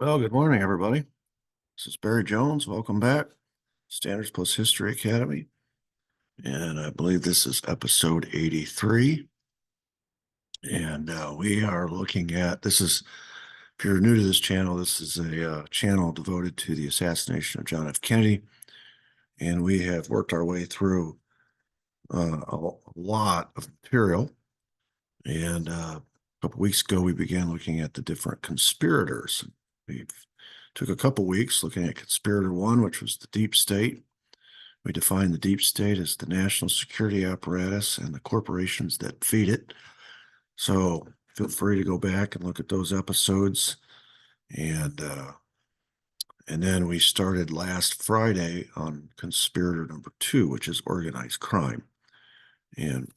Well, good morning, everybody. This is Barry Jones. Welcome back, Standards Plus History Academy. And I believe this is episode 83. And we are looking at this, if you're new to this channel, this is a channel devoted to the assassination of John F. Kennedy. And we have worked our way through a lot of material. And a couple weeks ago, we began looking at the different conspirators. We took a couple weeks looking at Conspirator 1, which was the deep state. We defined the deep state as the national security apparatus and the corporations that feed it. So feel free to go back and look at those episodes. And then we started last Friday on Conspirator number 2, which is organized crime. And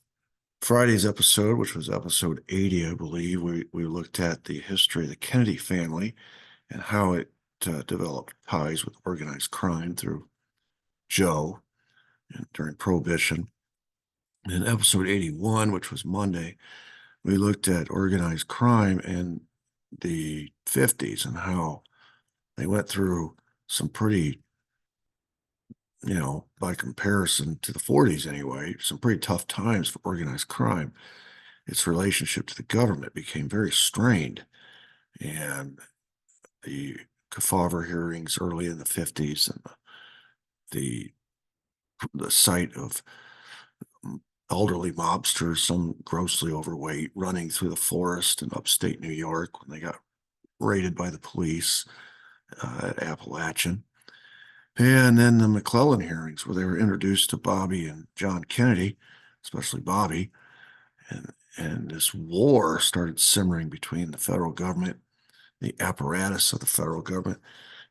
Friday's episode, which was episode 80, I believe, we looked at the history of the Kennedy family and how it developed ties with organized crime through Joe and during Prohibition. In episode 81, which was Monday, we looked at organized crime in the 50s and how they went through some pretty, by comparison to the 40s anyway, some pretty tough times for organized crime. Its relationship to the government became very strained. And the Kefauver hearings early in the 50s and the sight of elderly mobsters, some grossly overweight, running through the forest in upstate New York when they got raided by the police at Appalachian. And then the McClellan hearings where they were introduced to Bobby and John Kennedy, especially Bobby, and this war started simmering between the federal government, the apparatus of the federal government,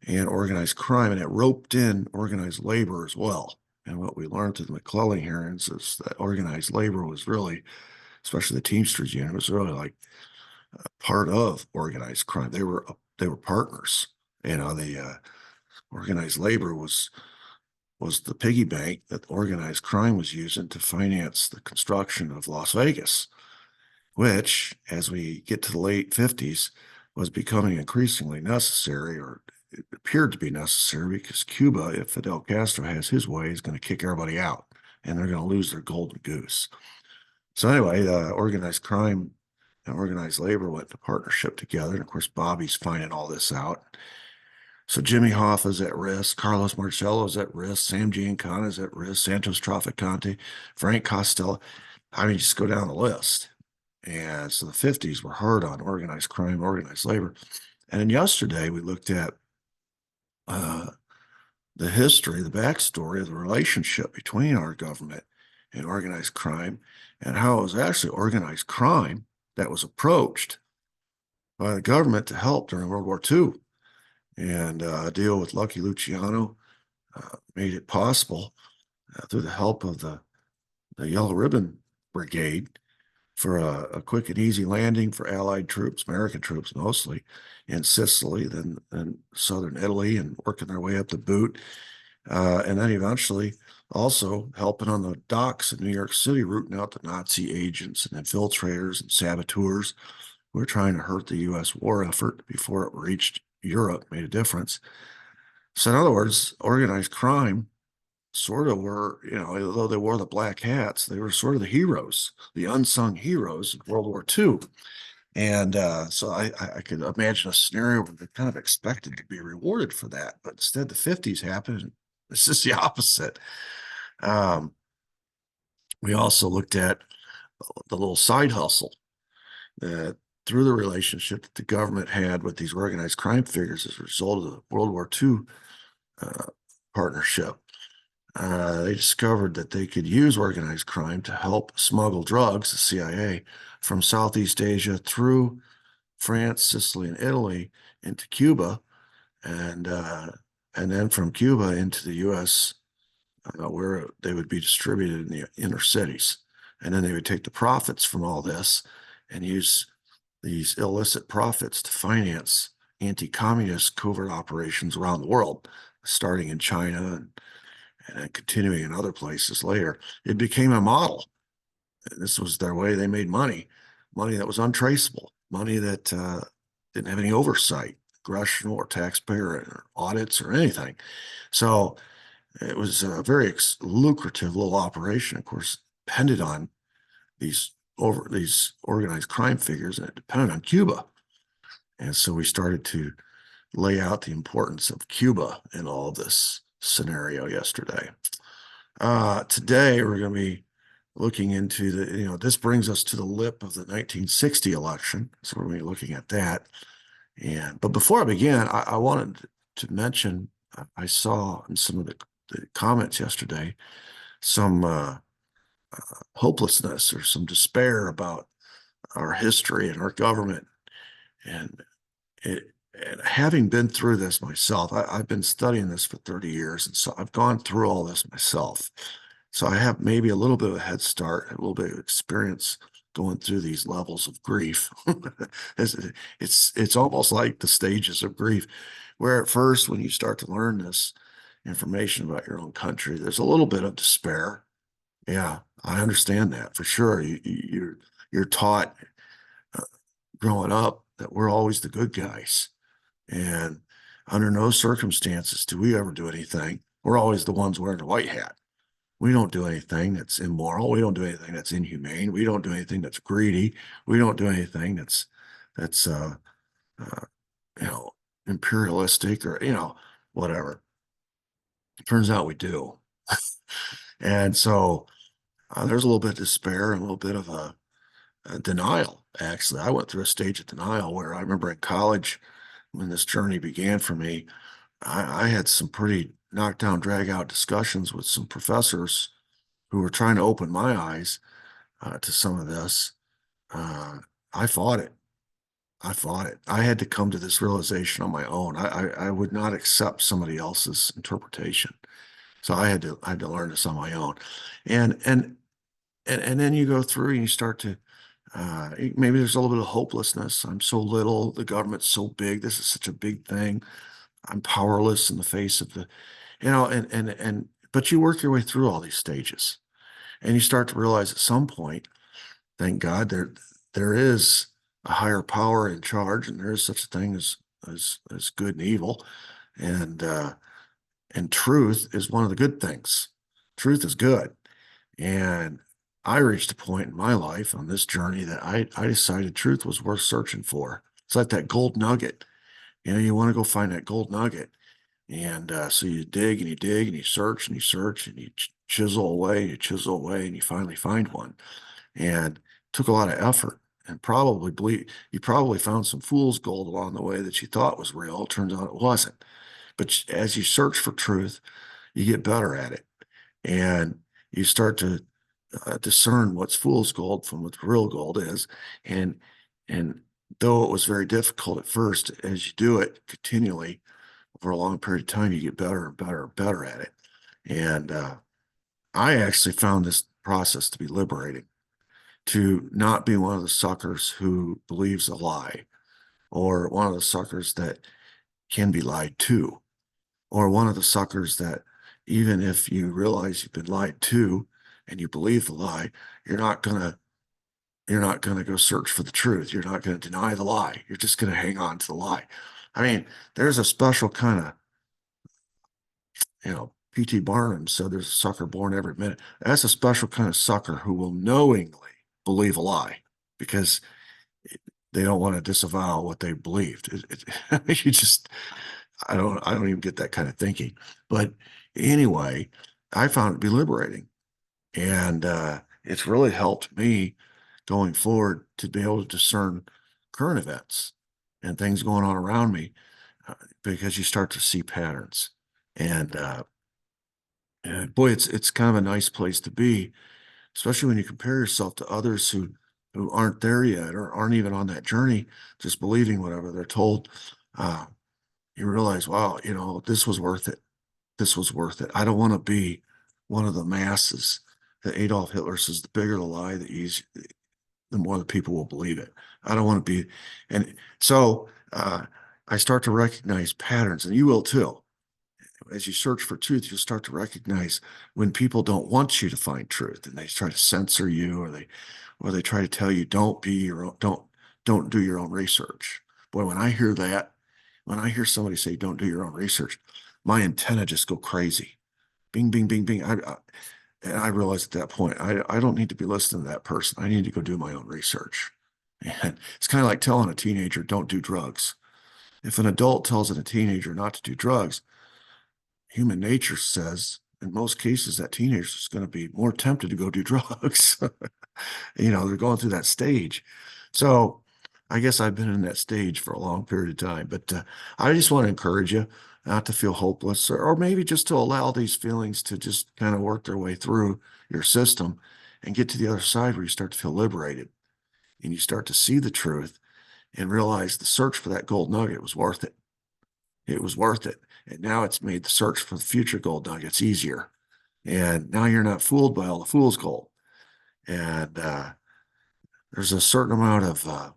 and organized crime, and it roped in organized labor as well. And what we learned through the McClellan hearings is that organized labor was really, especially the Teamsters Union, was really like part of organized crime. They were partners. The organized labor was the piggy bank that organized crime was using to finance the construction of Las Vegas, which, as we get to the late 50s, was becoming increasingly necessary, or it appeared to be necessary, because Cuba, if Fidel Castro has his way, is going to kick everybody out, and they're going to lose their golden goose. So anyway, organized crime and organized labor went into partnership together, and of course, Bobby's finding all this out. So Jimmy Hoffa's at risk, Carlos Marcello's at risk, Sam Giancana is at risk, Santos Trafficante, Frank Costello. I mean, just go down the list. And so the 50s were hard on organized crime, organized labor. And then yesterday we looked at the history, the backstory of the relationship between our government and organized crime, and how it was actually organized crime that was approached by the government to help during World War II. And a deal with Lucky Luciano made it possible through the help of the Yellow Ribbon Brigade for a quick and easy landing for Allied troops, American troops mostly, in Sicily, then southern Italy, and working their way up the boot. And then eventually also helping on the docks in New York City, rooting out the Nazi agents and infiltrators and saboteurs who were trying to hurt the U.S. war effort before it reached Europe, made a difference. So in other words, organized crime sort of were, although they wore the black hats, they were sort of the heroes, the unsung heroes of World War II. And so I could imagine a scenario where they kind of expected to be rewarded for that. But instead, the 50s happened, and it's just the opposite. We also looked at the little side hustle that through the relationship that the government had with these organized crime figures as a result of the World War II partnership. They discovered that they could use organized crime to help smuggle drugs, the CIA, from Southeast Asia through France, Sicily, and Italy into Cuba, and then from Cuba into the U.S., where they would be distributed in the inner cities. And then they would take the profits from all this and use these illicit profits to finance anti-communist covert operations around the world, starting in China and then continuing in other places later. It became a model. This was their way they made money that was untraceable, money that didn't have any oversight. congressional or taxpayer or audits or anything. So it was a very lucrative little operation. Of course, depended on these organized crime figures, and it depended on Cuba. And so we started to lay out the importance of Cuba in all of this scenario yesterday. Today, we're going to be looking into this brings us to the lip of the 1960 election. So we're going to be looking at that. But before I begin, I wanted to mention, I saw in some of the comments yesterday, some hopelessness or some despair about our history and our government. And and having been through this myself, I've been studying this for 30 years. And so I've gone through all this myself. So I have maybe a little bit of a head start, a little bit of experience going through these levels of grief. It's almost like the stages of grief, where at first, when you start to learn this information about your own country, there's a little bit of despair. Yeah, I understand that for sure. You're taught growing up that we're always the good guys, and under no circumstances do we ever do anything. We're always the ones wearing the white hat. We don't do anything that's immoral. We don't do anything that's inhumane. We don't do anything that's greedy. We don't do anything that's uh, imperialistic or whatever. It turns out we do, and so there's a little bit of despair and a little bit of a denial. Actually, I went through a stage of denial where I remember in college when this journey began for me. I had some pretty knockdown, drag out discussions with some professors who were trying to open my eyes to some of this. I fought it. I fought it. I had to come to this realization on my own. I would not accept somebody else's interpretation. So I had to learn this on my own. And then you go through and you start to maybe there's a little bit of hopelessness. I'm so little, the government's so big, this is such a big thing. I'm powerless in the face of the, but you work your way through all these stages and you start to realize at some point, thank God, there is a higher power in charge, and there is such a thing as good and evil. And and truth is one of the good things. Truth is good. And I reached a point in my life on this journey that I decided truth was worth searching for. It's like that gold nugget. You want to go find that gold nugget. And so you dig and you dig and you search and you search and you chisel away, you chisel away, and you finally find one. And it took a lot of effort, and you probably found some fool's gold along the way that you thought was real. It turns out it wasn't. But as you search for truth, you get better at it. And you start to discern what's fool's gold from what real gold is. And though it was very difficult at first, as you do it continually over a long period of time, you get better and better and better at it. And I actually found this process to be liberating, to not be one of the suckers who believes a lie, or one of the suckers that can be lied to, or one of the suckers that even if you realize you've been lied to and you believe the lie, you're not gonna go search for the truth. You're not gonna deny the lie. You're just gonna hang on to the lie. I mean, there's a special kind of, P.T. Barnum said there's a sucker born every minute. That's a special kind of sucker who will knowingly believe a lie because they don't want to disavow what they believed. You just, I don't even get that kind of thinking. But anyway, I found it to be liberating. And it's really helped me going forward to be able to discern current events and things going on around me because you start to see patterns. And boy, it's kind of a nice place to be, especially when you compare yourself to others who aren't there yet or aren't even on that journey, just believing whatever they're told. Uh, you realize, wow, this was worth it. This was worth it. I don't want to be one of the masses that Adolf Hitler says, the bigger the lie, the more the people will believe it. I don't want to be. And so I start to recognize patterns, and you will too. As you search for truth, you'll start to recognize when people don't want you to find truth, and they try to censor you, or they try to tell you don't be your own, don't do your own research. Boy, when I hear that, when I hear somebody say, don't do your own research, my antenna just go crazy. Bing, bing, bing, bing. And I realized at that point, I don't need to be listening to that person. I need to go do my own research. And it's kind of like telling a teenager, don't do drugs. If an adult tells a teenager not to do drugs, human nature says in most cases that teenager is going to be more tempted to go do drugs. They're going through that stage. So I guess I've been in that stage for a long period of time, but I just want to encourage you not to feel hopeless, or maybe just to allow these feelings to just kind of work their way through your system and get to the other side where you start to feel liberated and you start to see the truth and realize the search for that gold nugget was worth it. It was worth it. And now it's made the search for the future gold nuggets easier. And now you're not fooled by all the fool's gold. And there's a certain amount of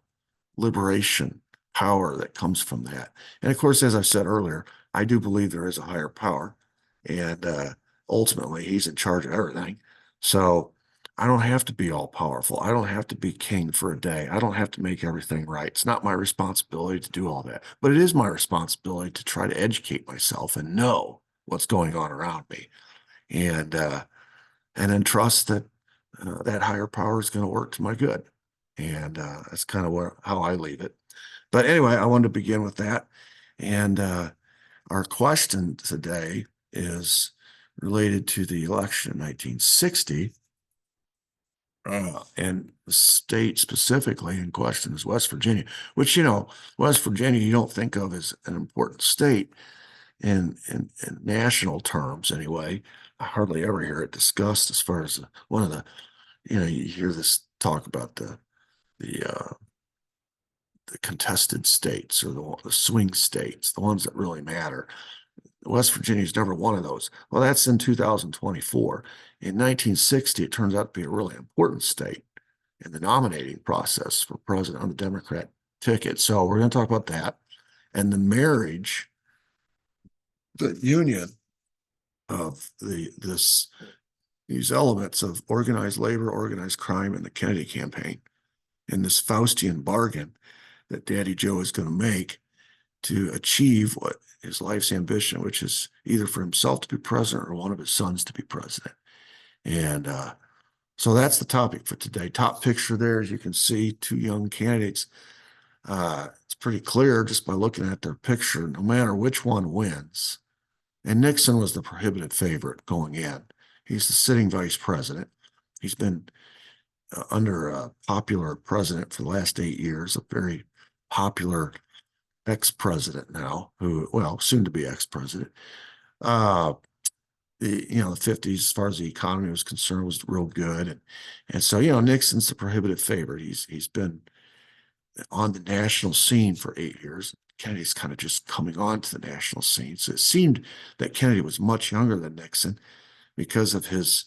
liberation power that comes from that. And of course, as I said earlier, I do believe there is a higher power. And ultimately, he's in charge of everything. So I don't have to be all powerful. I don't have to be king for a day. I don't have to make everything right. It's not my responsibility to do all that. But it is my responsibility to try to educate myself and know what's going on around me. And then trust that that higher power is going to work to my good. And that's kind of how I leave it. But anyway, I wanted to begin with that. And our question today is related to the election in 1960. And the state specifically in question is West Virginia, which, West Virginia, you don't think of as an important state in national terms anyway. I hardly ever hear it discussed as far as one of the, you hear this talk about the contested states or the swing states, the ones that really matter. West Virginia is never one of those. Well, that's in 2024. In 1960, it turns out to be a really important state in the nominating process for president on the Democrat ticket. So we're going to talk about that and the marriage, the union of these elements of organized labor, organized crime, and the Kennedy campaign, and this Faustian bargain that Daddy Joe is going to make to achieve what his life's ambition, which is either for himself to be president or one of his sons to be president. And so that's the topic for today. Top picture there, as you can see, two young candidates. It's pretty clear just by looking at their picture, no matter which one wins. And Nixon was the prohibitive favorite going in. He's the sitting vice president. He's been under a popular president for the last 8 years, a very popular ex-president now, soon to be ex-president. The 50s, as far as the economy was concerned, was real good. And so, Nixon's the prohibitive favorite. He's been on the national scene for 8 years. Kennedy's kind of just coming on to the national scene. So it seemed that Kennedy was much younger than Nixon because of his,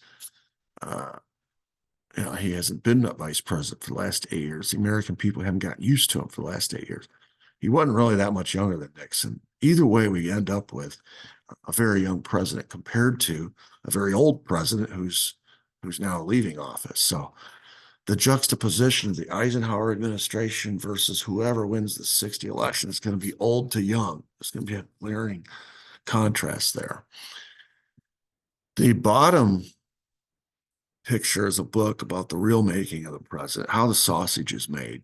he hasn't been a vice president for the last 8 years. The American people haven't gotten used to him for the last 8 years. He wasn't really that much younger than Nixon. Either way, we end up with a very young president compared to a very old president who's now leaving office. So the juxtaposition of the Eisenhower administration versus whoever wins the 60 election is going to be old to young. There's going to be a glaring contrast there. The bottom picture is a book about the real making of the president, how the sausage is made.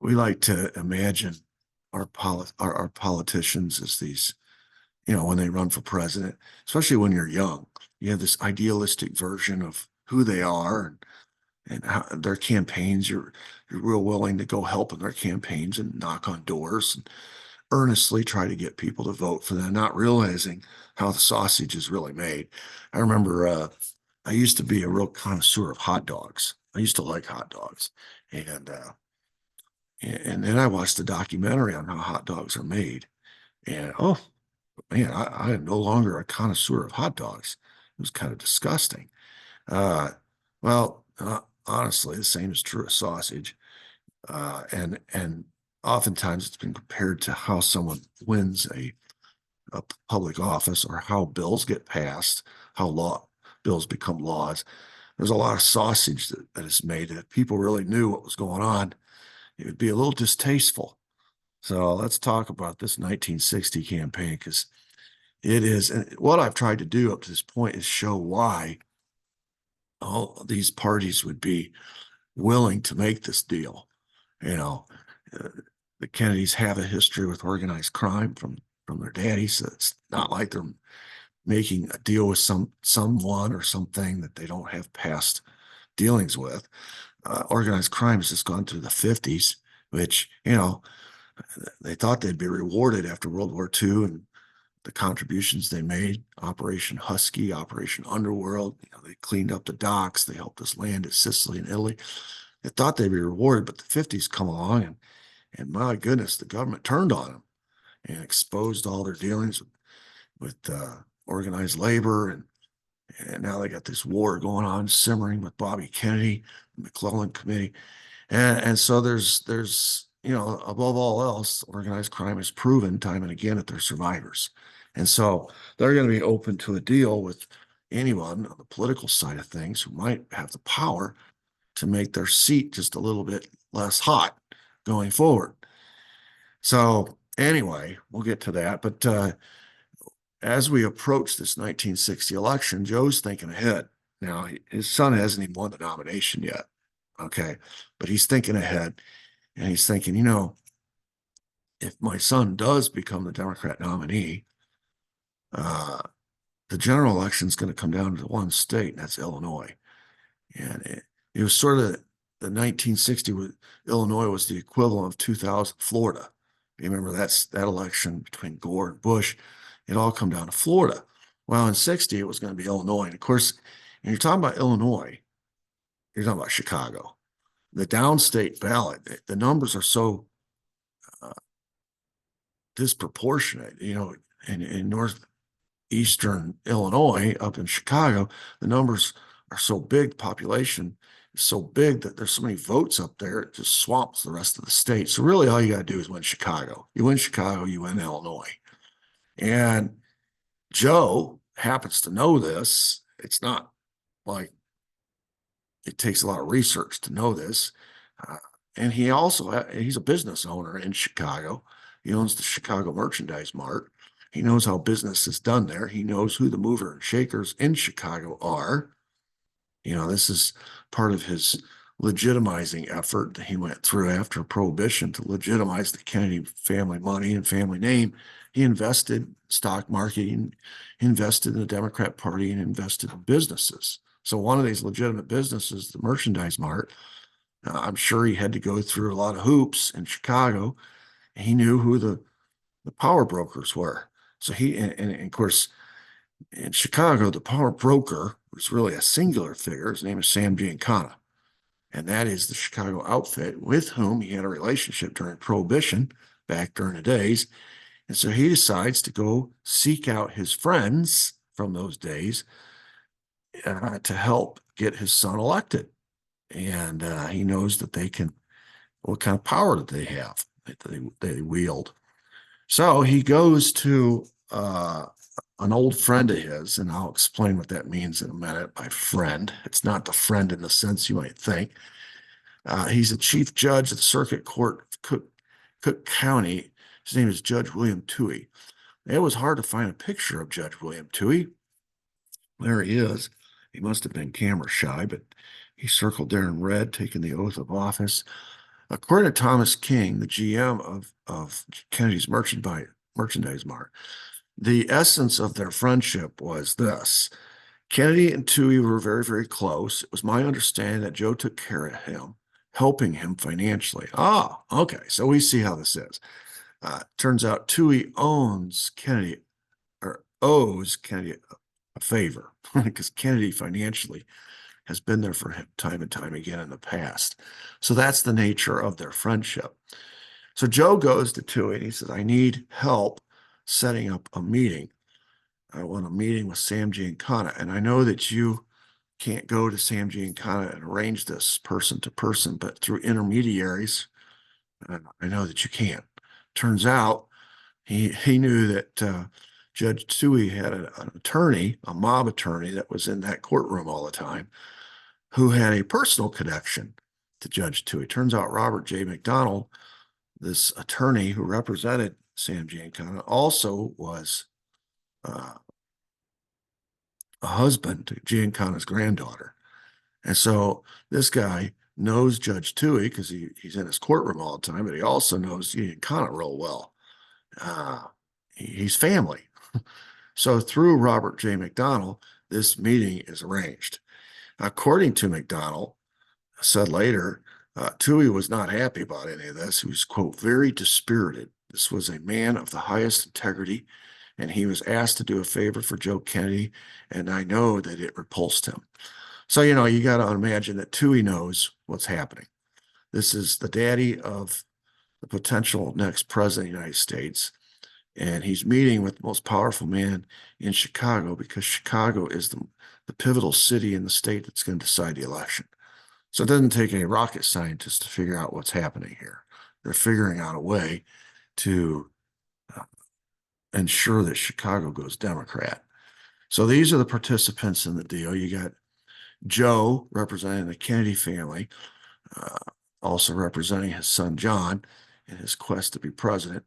We like to imagine our politicians as these, when they run for president, especially when you're young, you have this idealistic version of who they are and how their campaigns. You're real willing to go help in their campaigns and knock on doors and earnestly try to get people to vote for them, not realizing how the sausage is really made. I remember I used to be a real connoisseur of hot dogs. I used to like hot dogs. And then I watched a documentary on how hot dogs are made. And oh, man, I am no longer a connoisseur of hot dogs. It was kind of disgusting. Honestly, the same is true of sausage. And oftentimes it's been compared to how someone wins a public office or how bills get passed, how bills become laws. There's a lot of sausage that is made that people really knew what was going on. it would be a little distasteful. So let's talk about this 1960 campaign, because it is, and what I've tried to do up to this point is show why all these parties would be willing to make this deal. You know, uh, the Kennedys have a history with organized crime from their daddies. So it's not like they're making a deal with someone or something that they don't have past dealings with. Organized crime has just gone through the 50s, which, they thought they'd be rewarded after World War II and the contributions they made. Operation Husky, Operation Underworld, they cleaned up the docks, they helped us land at Sicily and Italy. They thought they'd be rewarded, but the 50s come along, and my goodness, the government turned on them and exposed all their dealings with organized labor, and now they got this war going on simmering with Bobby Kennedy, the McClellan Committee, and so there's above all else, organized crime has proven time and again that they're survivors, and so they're going to be open to a deal with anyone on the political side of things who might have the power to make their seat just a little bit less hot going forward. So anyway, we'll get to that. But as we approach this 1960 election, Joe's thinking ahead. Now, his son hasn't even won the nomination yet. Okay. But he's thinking ahead, and he's thinking, if my son does become the Democrat nominee, the general election is going to come down to one state, and that's Illinois. And it was sort of the 1960 with Illinois was the equivalent of 2000 Florida. You remember that election between Gore and Bush, it all come down to Florida. Well, in 60, it was going to be Illinois. And of course, when you're talking about Illinois, you're talking about Chicago. The downstate ballot, the numbers are so disproportionate, in northeastern Illinois, up in Chicago, the numbers are so big, the population is so big that there's so many votes up there, it just swamps the rest of the state. So really all you got to do is win Chicago. You win Chicago, you win Illinois. And Joe happens to know this. It's not like it takes a lot of research to know this. And he's a business owner in Chicago. He owns the Chicago Merchandise Mart. He knows how business is done there. He knows who the mover and shakers in Chicago are. This is part of his legitimizing effort that he went through after Prohibition to legitimize the Kennedy family money and family name. He invested in stock market, he invested in the Democrat Party, and invested in businesses. So one of these legitimate businesses, the Merchandise Mart, I'm sure he had to go through a lot of hoops in Chicago. He knew who the power brokers were. So and of course, in Chicago, the power broker was really a singular figure. His name is Sam Giancana. And that is the Chicago outfit with whom he had a relationship during Prohibition, back during the days. And so he decides to go seek out his friends from those days to help get his son elected. And he knows that what kind of power that they have, that they wield. So he goes to an old friend of his, and I'll explain what that means in a minute by friend. It's not the friend in the sense you might think. He's a chief judge of the Circuit Court of Cook County. His name is Judge William Tuohy. It was hard to find a picture of Judge William Tuohy. There he is. He must have been camera shy, but he circled there in red, taking the oath of office. According to Thomas King, the GM of Kennedy's Merchandise Mart, the essence of their friendship was this. Kennedy and Tuohy were very, very close. It was my understanding that Joe took care of him, helping him financially. Ah, okay. So we see how this is. Turns out Tuohy owes Kennedy a favor because Kennedy financially has been there for him time and time again in the past. So that's the nature of their friendship. So Joe goes to Tuohy and he says, I need help setting up a meeting. I want a meeting with Sam Giancana. And I know that you can't go to Sam Giancana and arrange this person to person, but through intermediaries, I know that you can't. Turns out he knew that Judge Tuohy had an attorney, a mob attorney that was in that courtroom all the time, who had a personal connection to Judge Tuohy. It turns out Robert J. McDonald, this attorney who represented Sam Giancana, also was a husband to Giancana's granddaughter. And so this guy knows Judge Tuohy because he's in his courtroom all the time, but he also knows Giancana real well. He's family. So through Robert J. McDonald, this meeting is arranged. According to McDonald, said later, Tuohy was not happy about any of this. He was, quote, very dispirited. This was a man of the highest integrity, and he was asked to do a favor for Joe Kennedy, and I know that it repulsed him. So, you know, you got to imagine that Tuohy knows what's happening. This is the daddy of the potential next president of the United States, and he's meeting with the most powerful man in Chicago because Chicago is the pivotal city in the state that's going to decide the election. So it doesn't take any rocket scientists to figure out what's happening here. They're figuring out a way to ensure that Chicago goes Democrat. So these are the participants in the deal. You got Joe representing the Kennedy family, also representing his son John in his quest to be president.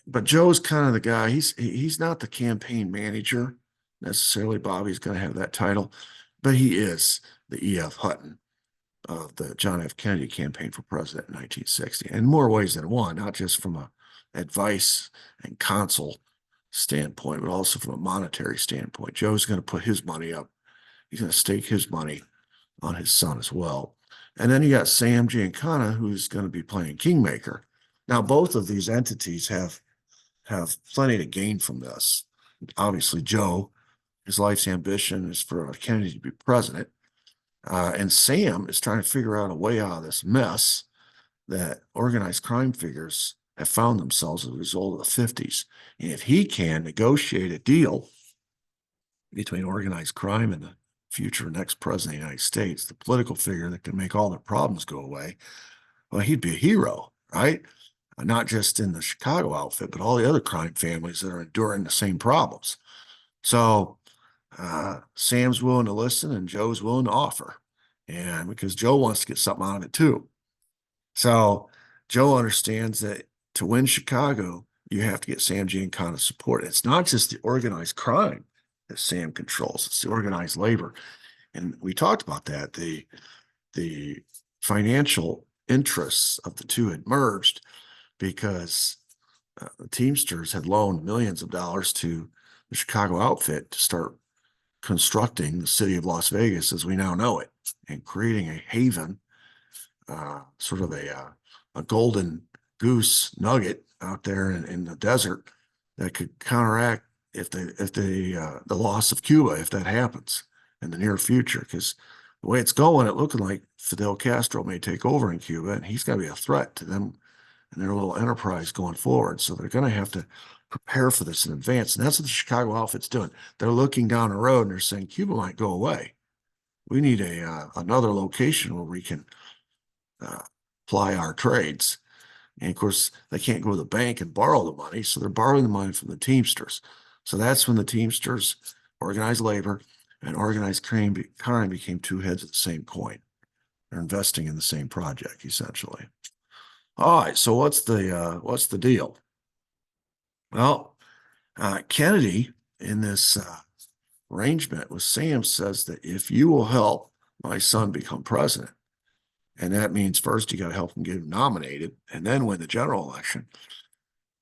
But Joe's kind of the guy. He's not the campaign manager necessarily. Bobby's going to have that title, but he is the E.F. Hutton of the John F. Kennedy campaign for president in 1960, in more ways than one, not just from a advice and counsel standpoint, but also from a monetary standpoint. Joe's going to put his money up. He's going to stake his money on his son as well. And then you got Sam Giancana, who's going to be playing Kingmaker. Now, both of these entities have plenty to gain from this. Obviously, Joe, his life's ambition is for Kennedy to be president. And Sam is trying to figure out a way out of this mess that organized crime figures have found themselves as a result of the 50s. And if he can negotiate a deal between organized crime and the future next president of the United States, the political figure that can make all their problems go away, well, he'd be a hero, right? Not just in the Chicago outfit, but all the other crime families that are enduring the same problems. So Sam's willing to listen and Joe's willing to offer. And because Joe wants to get something out of it too. So Joe understands that to win Chicago, you have to get Sam Giancana's support. It's not just the organized crime that Sam controls, it's the organized labor. And we talked about that. The financial interests of the two had merged because the Teamsters had loaned millions of dollars to the Chicago outfit to start constructing the city of Las Vegas as we now know it and creating a haven, sort of a golden goose nugget out there in the desert that could counteract if the loss of Cuba, if that happens in the near future. Because the way it's going, it looking like Fidel Castro may take over in Cuba, and he's going to be a threat to them and their little enterprise going forward. So they're going to have to prepare for this in advance. And that's what the Chicago outfit's doing. They're looking down the road and they're saying, Cuba might go away. We need another location where we can ply our trades. And of course, they can't go to the bank and borrow the money. So they're borrowing the money from the Teamsters. So that's when the Teamsters, organized labor, and organized crime became two heads of the same coin. They're investing in the same project, essentially. All right, so what's the deal? Well, Kennedy in this arrangement with Sam says that if you will help my son become president, and that means first you got to help him get him nominated and then win the general election,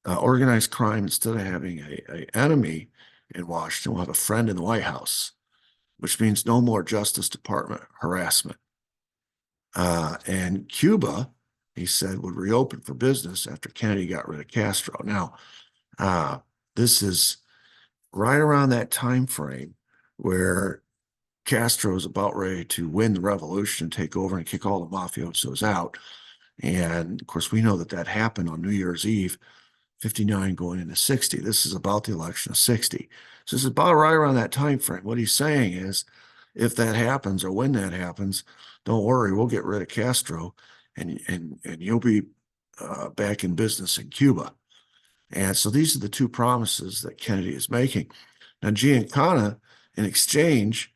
organized crime, instead of having a enemy in Washington, will have a friend in the White House, which means no more Justice Department harassment. And Cuba, he said, would reopen for business after Kennedy got rid of Castro. Now, this is right around that time frame where Castro is about ready to win the revolution, take over and kick all the mafiosos out. And of course, we know that happened on New Year's Eve, 59 going into 60. This is about the election of 60. So this is about right around that time frame. What he's saying is, if that happens or when that happens, don't worry, we'll get rid of Castro and you'll be back in business in Cuba. And so these are the two promises that Kennedy is making. Now, Giancana, in exchange,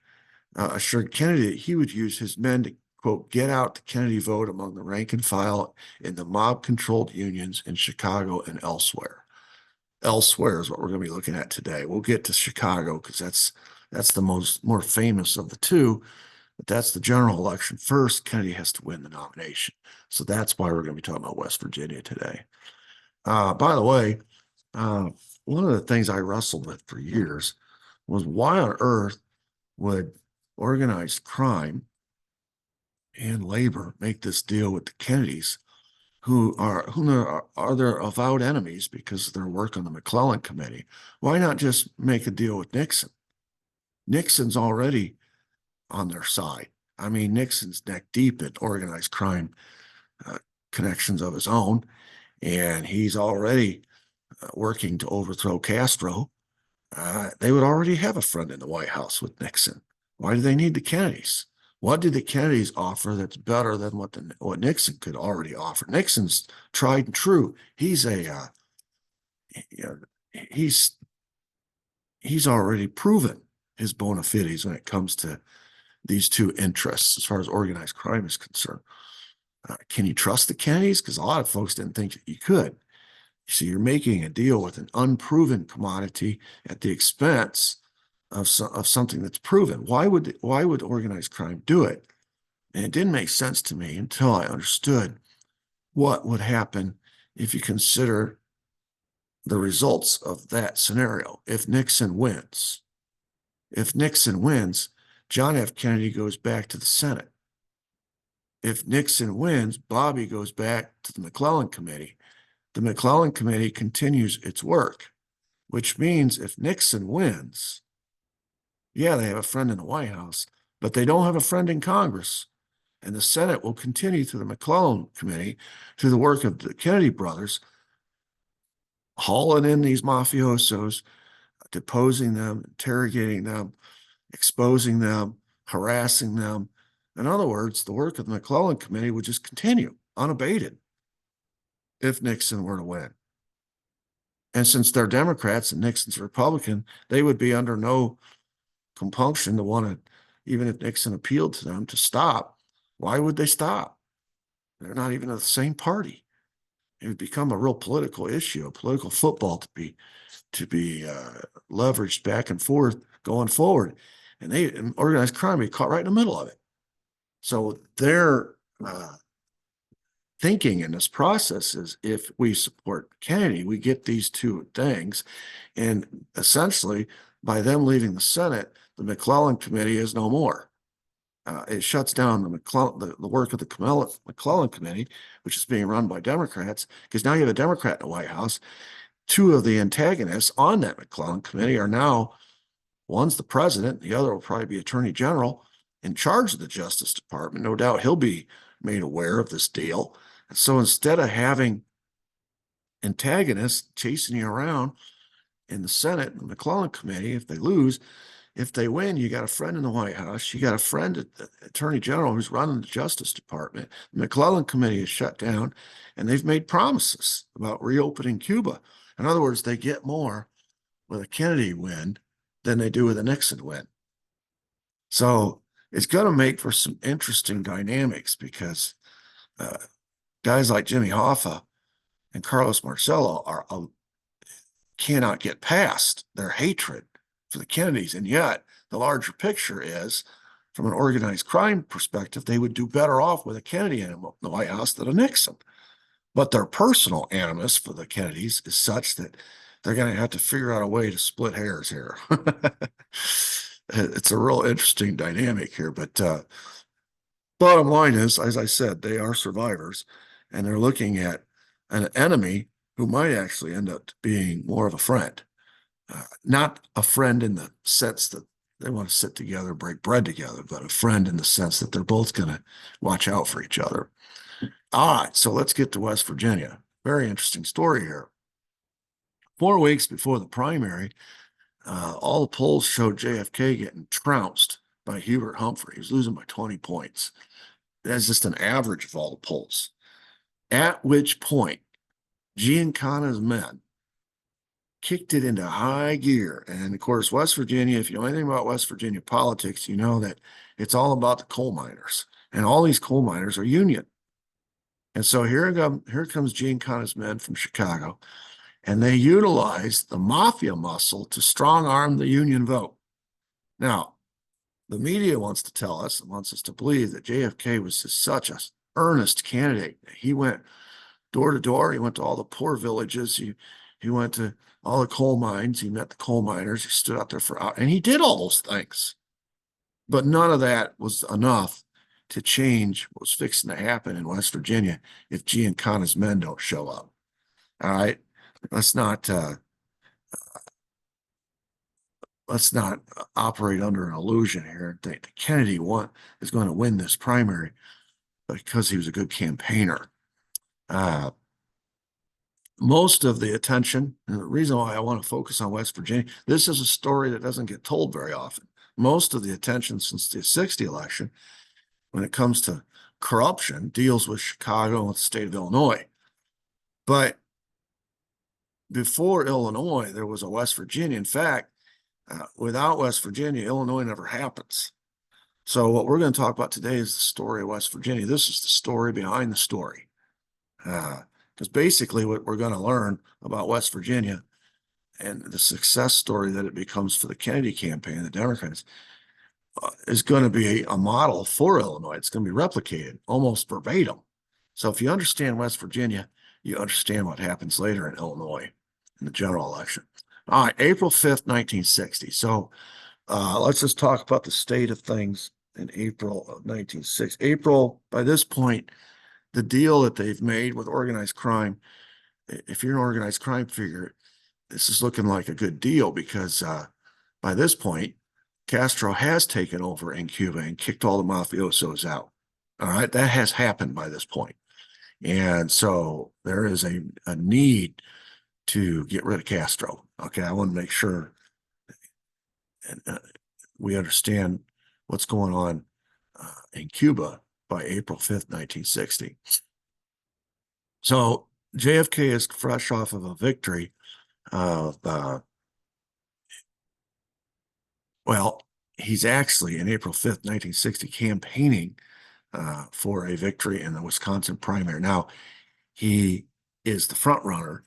assured Kennedy that he would use his men to quote, get out the Kennedy vote among the rank and file in the mob-controlled unions in Chicago and elsewhere. Elsewhere is what we're going to be looking at today. We'll get to Chicago because that's the more famous of the two, but that's the general election first. Kennedy has to win the nomination. So that's why we're going to be talking about West Virginia today. By the way, one of the things I wrestled with for years was why on earth would organized crime and labor make this deal with the Kennedys, who are their avowed enemies because of their work on the McClellan Committee? Why not just make a deal with Nixon? Nixon's already on their side. I mean, Nixon's neck deep in organized crime connections of his own, and he's already working to overthrow Castro. They would already have a friend in the White House with Nixon. Why do they need the Kennedys? What did the Kennedys offer that's better than what Nixon could already offer? Nixon's tried and true. He's already proven his bona fides when it comes to these two interests as far as organized crime is concerned. Can you trust the Kennedys? Because a lot of folks didn't think that you could. So you're making a deal with an unproven commodity at the expense of something that's proven. Why would organized crime do it? And it didn't make sense to me until I understood what would happen if you consider the results of that scenario. If Nixon wins, John F. Kennedy goes back to the Senate. If Nixon wins, Bobby goes back to the McClellan Committee. The McClellan Committee continues its work, which means if Nixon wins, yeah, they have a friend in the White House, but they don't have a friend in Congress. And the Senate will continue through the McClellan Committee, through the work of the Kennedy brothers, hauling in these mafiosos, deposing them, interrogating them, exposing them, harassing them. In other words, the work of the McClellan Committee would just continue unabated if Nixon were to win. And since they're Democrats and Nixon's a Republican, they would be under no compunction to want to, even if Nixon appealed to them, to stop. Why would they stop? They're not even of the same party. It would become a real political issue, a political football to be leveraged back and forth going forward. And organized crime would be caught right in the middle of it. So their thinking in this process is if we support Kennedy, we get these two things. And essentially, by them leaving the Senate, the McClellan Committee is no more. It shuts down the work of the McClellan Committee, which is being run by Democrats, because now you have a Democrat in the White House. Two of the antagonists on that McClellan Committee are now, one's the president, the other will probably be Attorney General in charge of the Justice Department. No doubt he'll be made aware of this deal. And so instead of having antagonists chasing you around in the Senate and the McClellan Committee, if they lose, if they win, you got a friend in the White House. You got a friend at the Attorney General who's running the Justice Department. The McClellan Committee is shut down, and they've made promises about reopening Cuba. In other words, they get more with a Kennedy win than they do with a Nixon win. So it's going to make for some interesting dynamics because guys like Jimmy Hoffa and Carlos Marcello cannot get past their hatred for the Kennedys. And yet the larger picture is, from an organized crime perspective, they would do better off with a Kennedy in the White House than a Nixon. But their personal animus for the Kennedys is such that they're going to have to figure out a way to split hairs here. It's a real interesting dynamic here. But bottom line is, as I said, they are survivors, and they're looking at an enemy who might actually end up being more of a friend. Not a friend in the sense that they want to sit together, break bread together, but a friend in the sense that they're both going to watch out for each other. All right, so let's get to West Virginia. Very interesting story here. 4 weeks before the primary, all the polls showed JFK getting trounced by Hubert Humphrey. He was losing by 20 points. That's just an average of all the polls. At which point, Giancana's men kicked it into high gear. And of course, West Virginia, if you know anything about West Virginia politics, you know that it's all about the coal miners. And all these coal miners are Union. And so here comes Giancana's men from Chicago, and they utilize the mafia muscle to strong arm the Union vote. Now, the media wants us to believe that JFK was just such an earnest candidate. He went door to door. He went to all the poor villages. He went to all the coal mines. He met the coal miners. He stood out there for hours, and he did all those things. But none of that was enough to change what was fixing to happen in West Virginia if Giancana's men don't show up. All right, let's not operate under an illusion here and think that Kennedy is going to win this primary because he was a good campaigner. Most of the attention, and the reason why I want to focus on West Virginia, this is a story that doesn't get told very often. Most of the attention since the 1960 election, when it comes to corruption, deals with Chicago and with the state of Illinois. But before Illinois, there was a West Virginia. In fact, without West Virginia, Illinois never happens. So what we're going to talk about today is the story of West Virginia. This is the story behind the story. Because basically what we're going to learn about West Virginia and the success story that it becomes for the Kennedy campaign, the Democrats, is going to be a model for Illinois. It's going to be replicated almost verbatim. So if you understand West Virginia, you understand what happens later in Illinois in the general election. All right, April 5th, 1960. So let's just talk about the state of things in April of 1960. April, by this point, the deal that they've made with organized crime, if you're an organized crime figure, this is looking like a good deal because by this point, Castro has taken over in Cuba and kicked all the mafiosos out. All right, that has happened by this point. And so there is a need to get rid of Castro. Okay, I want to make sure we understand what's going on in Cuba by April 5th, 1960. So JFK is fresh off of a victory of, well, he's actually in April 5th, 1960, campaigning for a victory in the Wisconsin primary. Now, he is the front runner.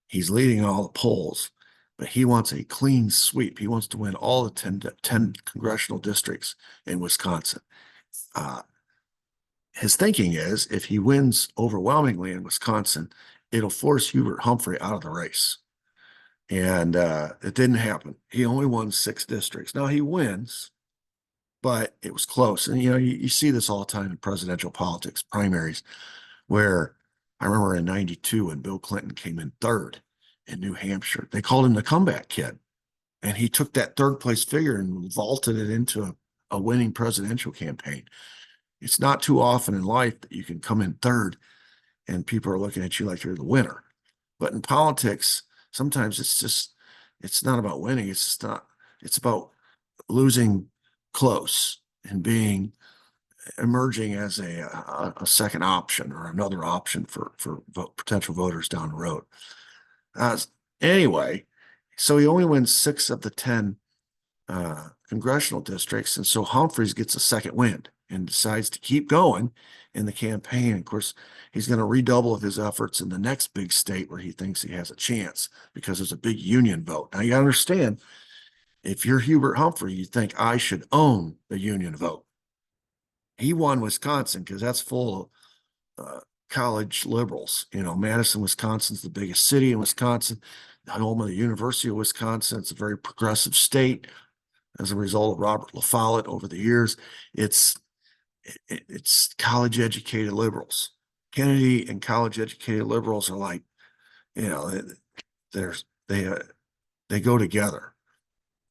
He's leading all the polls, but he wants a clean sweep. He wants to win all the 10 congressional districts in Wisconsin. His thinking is if he wins overwhelmingly in Wisconsin, it'll force Hubert Humphrey out of the race. And it didn't happen. He only won 6 districts. Now he wins, but it was close. And, you see this all the time in presidential politics, primaries, where I remember in 92 when Bill Clinton came in 3rd in New Hampshire, they called him the comeback kid. And he took that 3rd place figure and vaulted it into a winning presidential campaign. It's not too often in life that you can come in 3rd and people are looking at you like you're the winner. But in politics, sometimes it's not about winning. It's about losing close and emerging as a second option or another option for potential voters down the road. Anyway, so he only wins 6 of the 10 congressional districts, and so Humphreys gets a second wind and decides to keep going in the campaign. Of course, he's going to redouble his efforts in the next big state where he thinks he has a chance because there's a big Union vote. Now, you got to understand, if you're Hubert Humphrey, you think I should own the Union vote. He won Wisconsin because that's full of college liberals. Madison, Wisconsin's the biggest city in Wisconsin, the home of the University of Wisconsin. It's a very progressive state as a result of Robert La Follette over the years. It's college-educated liberals. Kennedy and college-educated liberals are like, they go together.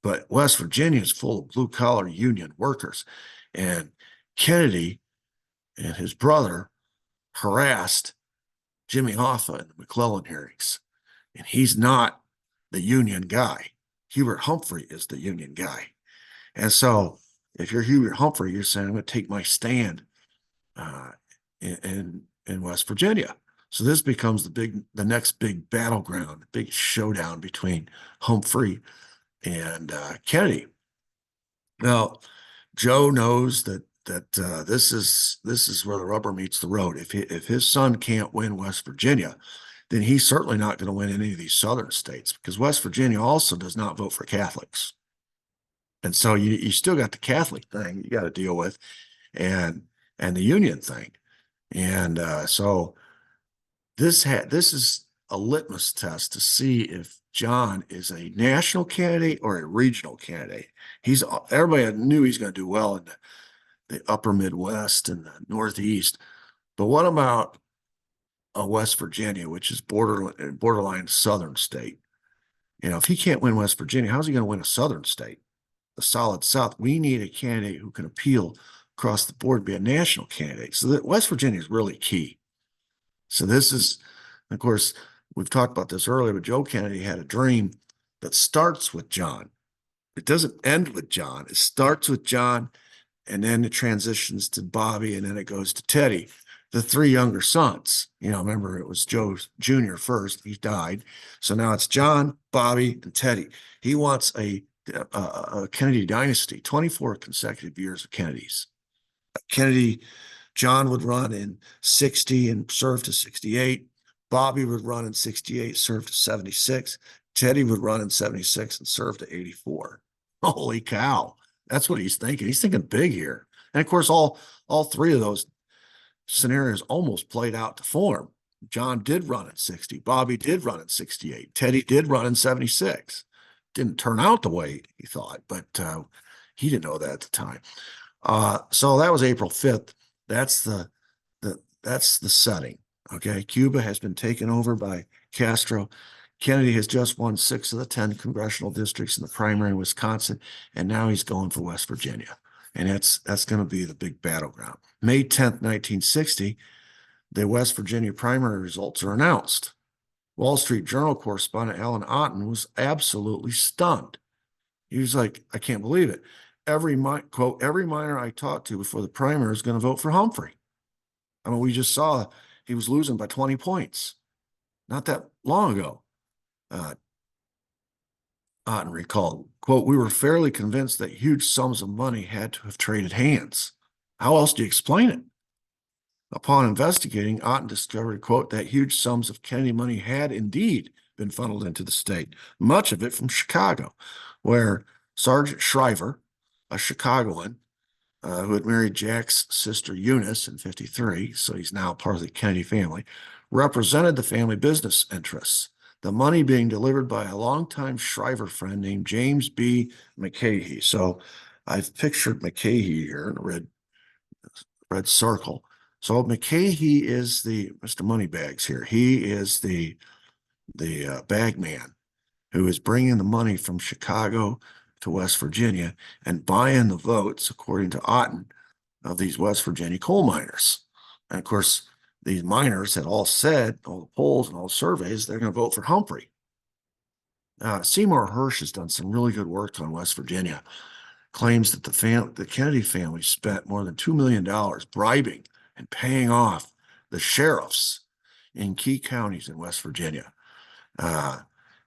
But West Virginia is full of blue-collar union workers, and Kennedy and his brother harassed Jimmy Hoffa in the McClellan hearings, and he's not the union guy. Hubert Humphrey is the union guy. And so if you're Hubert Humphrey, you're saying, I'm going to take my stand in West Virginia. So this becomes the next big battleground, big showdown between Humphrey and Kennedy. Now, Joe knows that that this is where the rubber meets the road. If his son can't win West Virginia, then he's certainly not going to win any of these southern states, because West Virginia also does not vote for Catholics. And so you still got the Catholic thing you got to deal with, and the Union thing. And so this is a litmus test to see if John is a national candidate or a regional candidate. Everybody knew he's going to do well in the upper Midwest and the Northeast. But what about West Virginia, which is borderline southern state? If he can't win West Virginia, how's he going to win a southern state? The solid South. We need a candidate who can appeal across the board, be a national candidate. So that West Virginia is really key. So this is, of course, we've talked about this earlier, but Joe Kennedy had a dream that starts with John. It doesn't end with John. It starts with John, and then it transitions to Bobby, and then it goes to Teddy, the three younger sons. Remember, it was Joe Jr. first. He died. So now it's John, Bobby, and Teddy. He wants a Kennedy dynasty, 24 consecutive years of Kennedys. John would run in 60 and serve to 68. Bobby would run in 68, serve to 76. Teddy would run in 76 and serve to 84. Holy cow. That's what he's thinking. He's thinking big here. And of course, all three of those scenarios almost played out to form. John did run in 60. Bobby did run in 68. Teddy did run in 76. Didn't turn out the way he thought, but he didn't know that at the time. So that was April 5th. That's the setting. Okay. Cuba has been taken over by Castro. Kennedy has just won 6 of the 10 congressional districts in the primary in Wisconsin, and now he's going for West Virginia. And that's going to be the big battleground. May 10th, 1960, the West Virginia primary results are announced. Wall Street Journal correspondent Alan Otten was absolutely stunned. He was like, I can't believe it. Quote, every miner I talked to before the primary is going to vote for Humphrey. I mean, we just saw he was losing by 20 points not that long ago. Otten recalled, quote, we were fairly convinced that huge sums of money had to have traded hands. How else do you explain it? Upon investigating, Otten discovered, quote, that huge sums of Kennedy money had indeed been funneled into the state, much of it from Chicago, where Sergeant Shriver, a Chicagoan, who had married Jack's sister Eunice in 1953, so he's now part of the Kennedy family, represented the family business interests, the money being delivered by a longtime Shriver friend named James B. McCahey. So I've pictured McCahey here in a red circle. So McCahey is the Mr. Moneybags here. He is the bag man who is bringing the money from Chicago to West Virginia and buying the votes, according to Otten, of these West Virginia coal miners. And of course, these miners had all said, all the polls and all the surveys, they're going to vote for Humphrey. Seymour Hersh has done some really good work on West Virginia, claims that the Kennedy family spent more than $2 million bribing and paying off the sheriffs in key counties in West Virginia.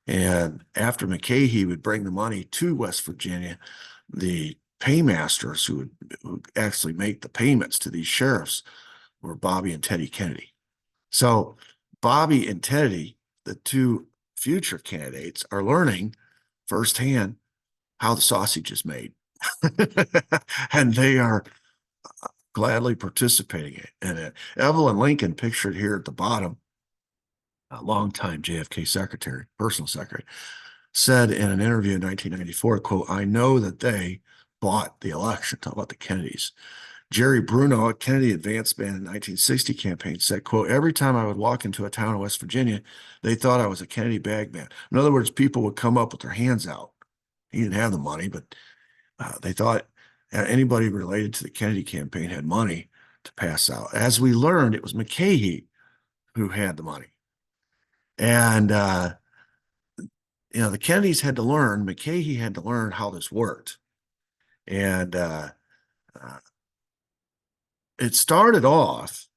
And after McCahey would bring the money to West Virginia, the paymasters who would actually make the payments to these sheriffs were Bobby and Teddy Kennedy. So Bobby and Teddy, the two future candidates, are learning firsthand how the sausage is made. And they are gladly participating in it. Evelyn Lincoln, pictured here at the bottom, a longtime JFK secretary, personal secretary, said in an interview in 1994, quote, I know that they bought the election. Talk about the Kennedys. Jerry Bruno, a Kennedy advance man in the 1960 campaign, said, quote, every time I would walk into a town in West Virginia, they thought I was a Kennedy bag man. In other words, people would come up with their hands out. He didn't have the money, but they thought anybody related to the Kennedy campaign had money to pass out. As we learned, it was McCahey who had the money. And, the Kennedys had to learn, McCahey had to learn how this worked. And it started off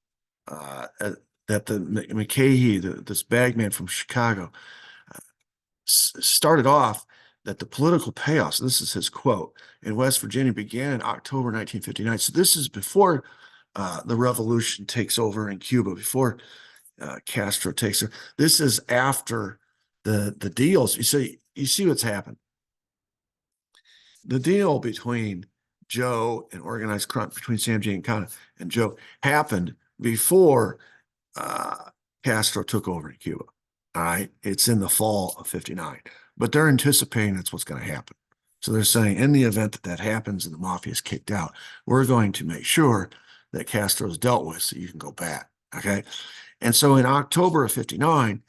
that the McCahey, this bagman from Chicago, started off that the political chaos, this is his quote, in West Virginia began in October 1959. So this is before the revolution takes over in Cuba, before Castro takes her. This is after the deals. You see what's happened. The deal between Joe and organized crime, between Sam Giancana and Joe, happened before Castro took over in Cuba. All right. It's in the fall of 59, but they're anticipating that's what's going to happen. So they're saying, in the event that that happens and the mafia is kicked out, we're going to make sure that Castro is dealt with so you can go back. Okay. And so in October of 59,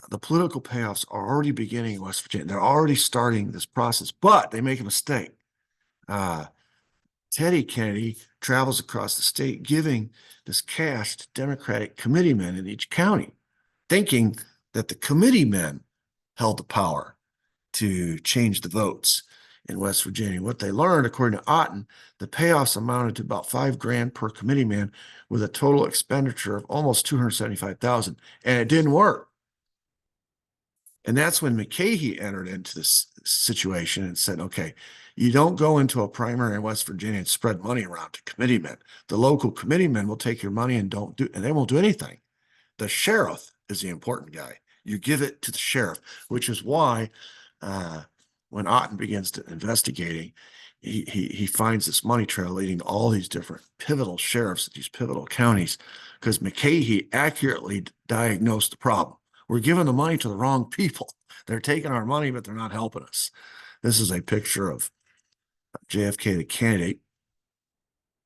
the political payoffs are already beginning in West Virginia. They're already starting this process, but they make a mistake. Teddy Kennedy travels across the state giving this cash to Democratic committeemen in each county, thinking that the committeemen held the power to change the votes in West Virginia. What they learned, according to Otten, the payoffs amounted to about $5,000 per committeeman with a total expenditure of almost $275,000, and it didn't work. And that's when McCahey entered into this situation and said, okay, you don't go into a primary in West Virginia and spread money around to committeemen. The local committeemen will take your money and they won't do anything. The sheriff is the important guy. You give it to the sheriff, which is why when Otten begins to investigating, he finds this money trail leading to all these different pivotal sheriffs at these pivotal counties, because McCahey accurately diagnosed the problem. We're giving the money to the wrong people. They're taking our money, but they're not helping us. This is a picture of JFK, the candidate,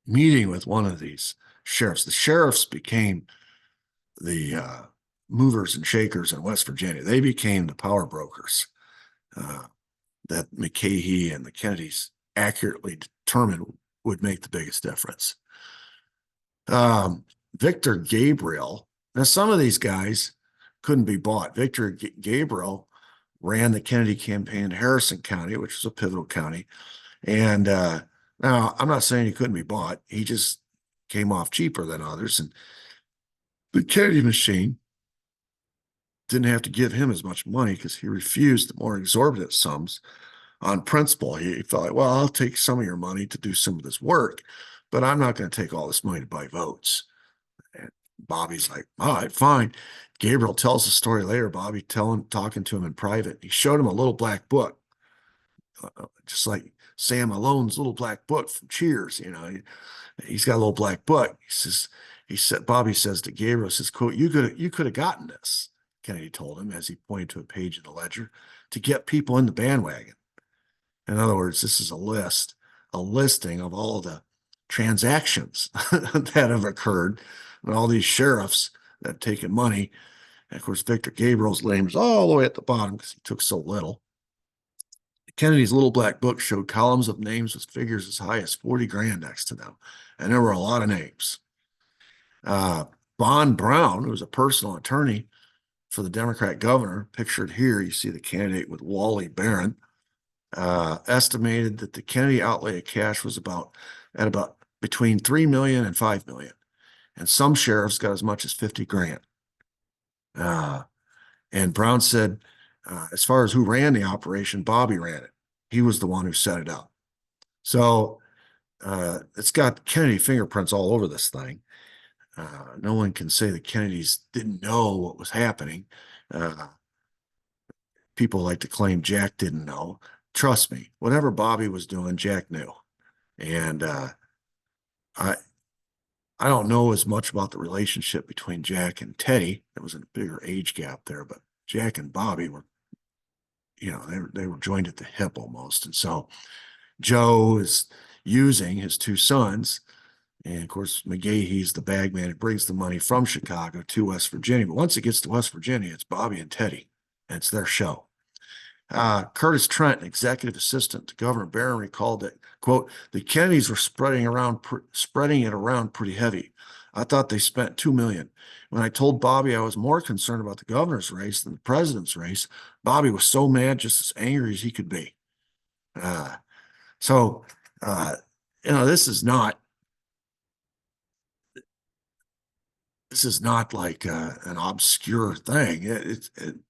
meeting with one of these sheriffs. The sheriffs became the movers and shakers in West Virginia. They became the power brokers that McCahey and the Kennedys accurately determined would make the biggest difference. Victor Gabriel. Now, some of these guys couldn't be bought. Victor Gabriel ran the Kennedy campaign in Harrison County, which was a pivotal county. And now I'm not saying he couldn't be bought. He just came off cheaper than others. And the Kennedy machine didn't have to give him as much money because he refused the more exorbitant sums on principle. He felt like, well, I'll take some of your money to do some of this work, but I'm not going to take all this money to buy votes. And Bobby's like, all right, fine. Gabriel tells the story later, Bobby talking to him in private. He showed him a little black book, just like Sam Malone's little black book from Cheers. He's got a little black book. Bobby says to Gabriel, says, quote, you could have gotten this, Kennedy told him as he pointed to a page in the ledger, to get people in the bandwagon. In other words, this is a listing of all the transactions that have occurred and all these sheriffs that have taken money. And of course, Victor Gabriel's name is all the way at the bottom because he took so little. Kennedy's little black book showed columns of names with figures as high as 40 grand next to them. And there were a lot of names. Von Braun, who was a personal attorney for the Democrat governor, pictured here, you see the candidate with Wally Barron, estimated that the Kennedy outlay of cash was about between 3 million and 5 million. And some sheriffs got as much as 50 grand. And Brown said, as far as who ran the operation, Bobby ran it. He was the one who set it up. So it's got Kennedy fingerprints all over this thing. No one can say the Kennedys didn't know what was happening. People like to claim Jack didn't know. Trust me, whatever Bobby was doing, Jack knew. And I don't know as much about the relationship between Jack and Teddy. There was a bigger age gap there, but Jack and Bobby were, they were joined at the hip almost. And so Joe is using his two sons. And of course, McGahey's the bag man who brings the money from Chicago to West Virginia. But once it gets to West Virginia, it's Bobby and Teddy, and it's their show. Curtis Trent, executive assistant to Governor Barron, recalled that, quote, the Kennedys were spreading it around pretty heavy. I thought they spent $2 million. When I told Bobby I was more concerned about the governor's race than the president's race, Bobby was so mad, just as angry as he could be. This is not like an obscure thing.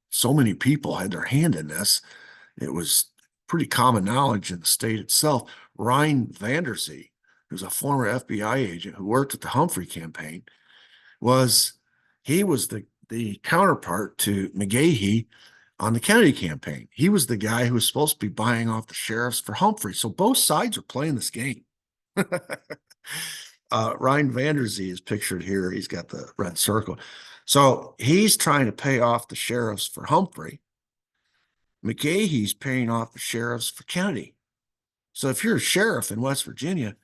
So many people had their hand in this. It was pretty common knowledge in the state itself. Ryan Vanderzee, who's a former FBI agent who worked at the Humphrey campaign, was the counterpart to McGahey on the Kennedy campaign. He was the guy who was supposed to be buying off the sheriffs for Humphrey. So both sides are playing this game. Ryan Vanderzee is pictured here. He's got the red circle. So he's trying to pay off the sheriffs for Humphrey. McGahey's paying off the sheriffs for Kennedy. So if you're a sheriff in West Virginia,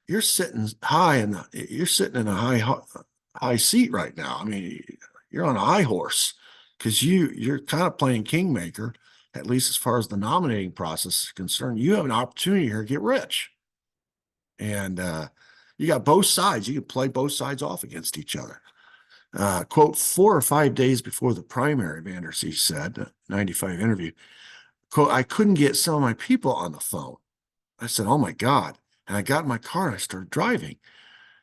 you're sitting you're sitting in a high seat right now. I mean, you're on a high horse because you're kind of playing kingmaker, at least as far as the nominating process is concerned. You have an opportunity here to get rich. And you got both sides. You can play both sides off against each other. Quote, 4 or 5 days before the primary, Vanderzee said, 95 interview, quote, I couldn't get some of my people on the phone. I said, oh my God. And I got in my car and I started driving.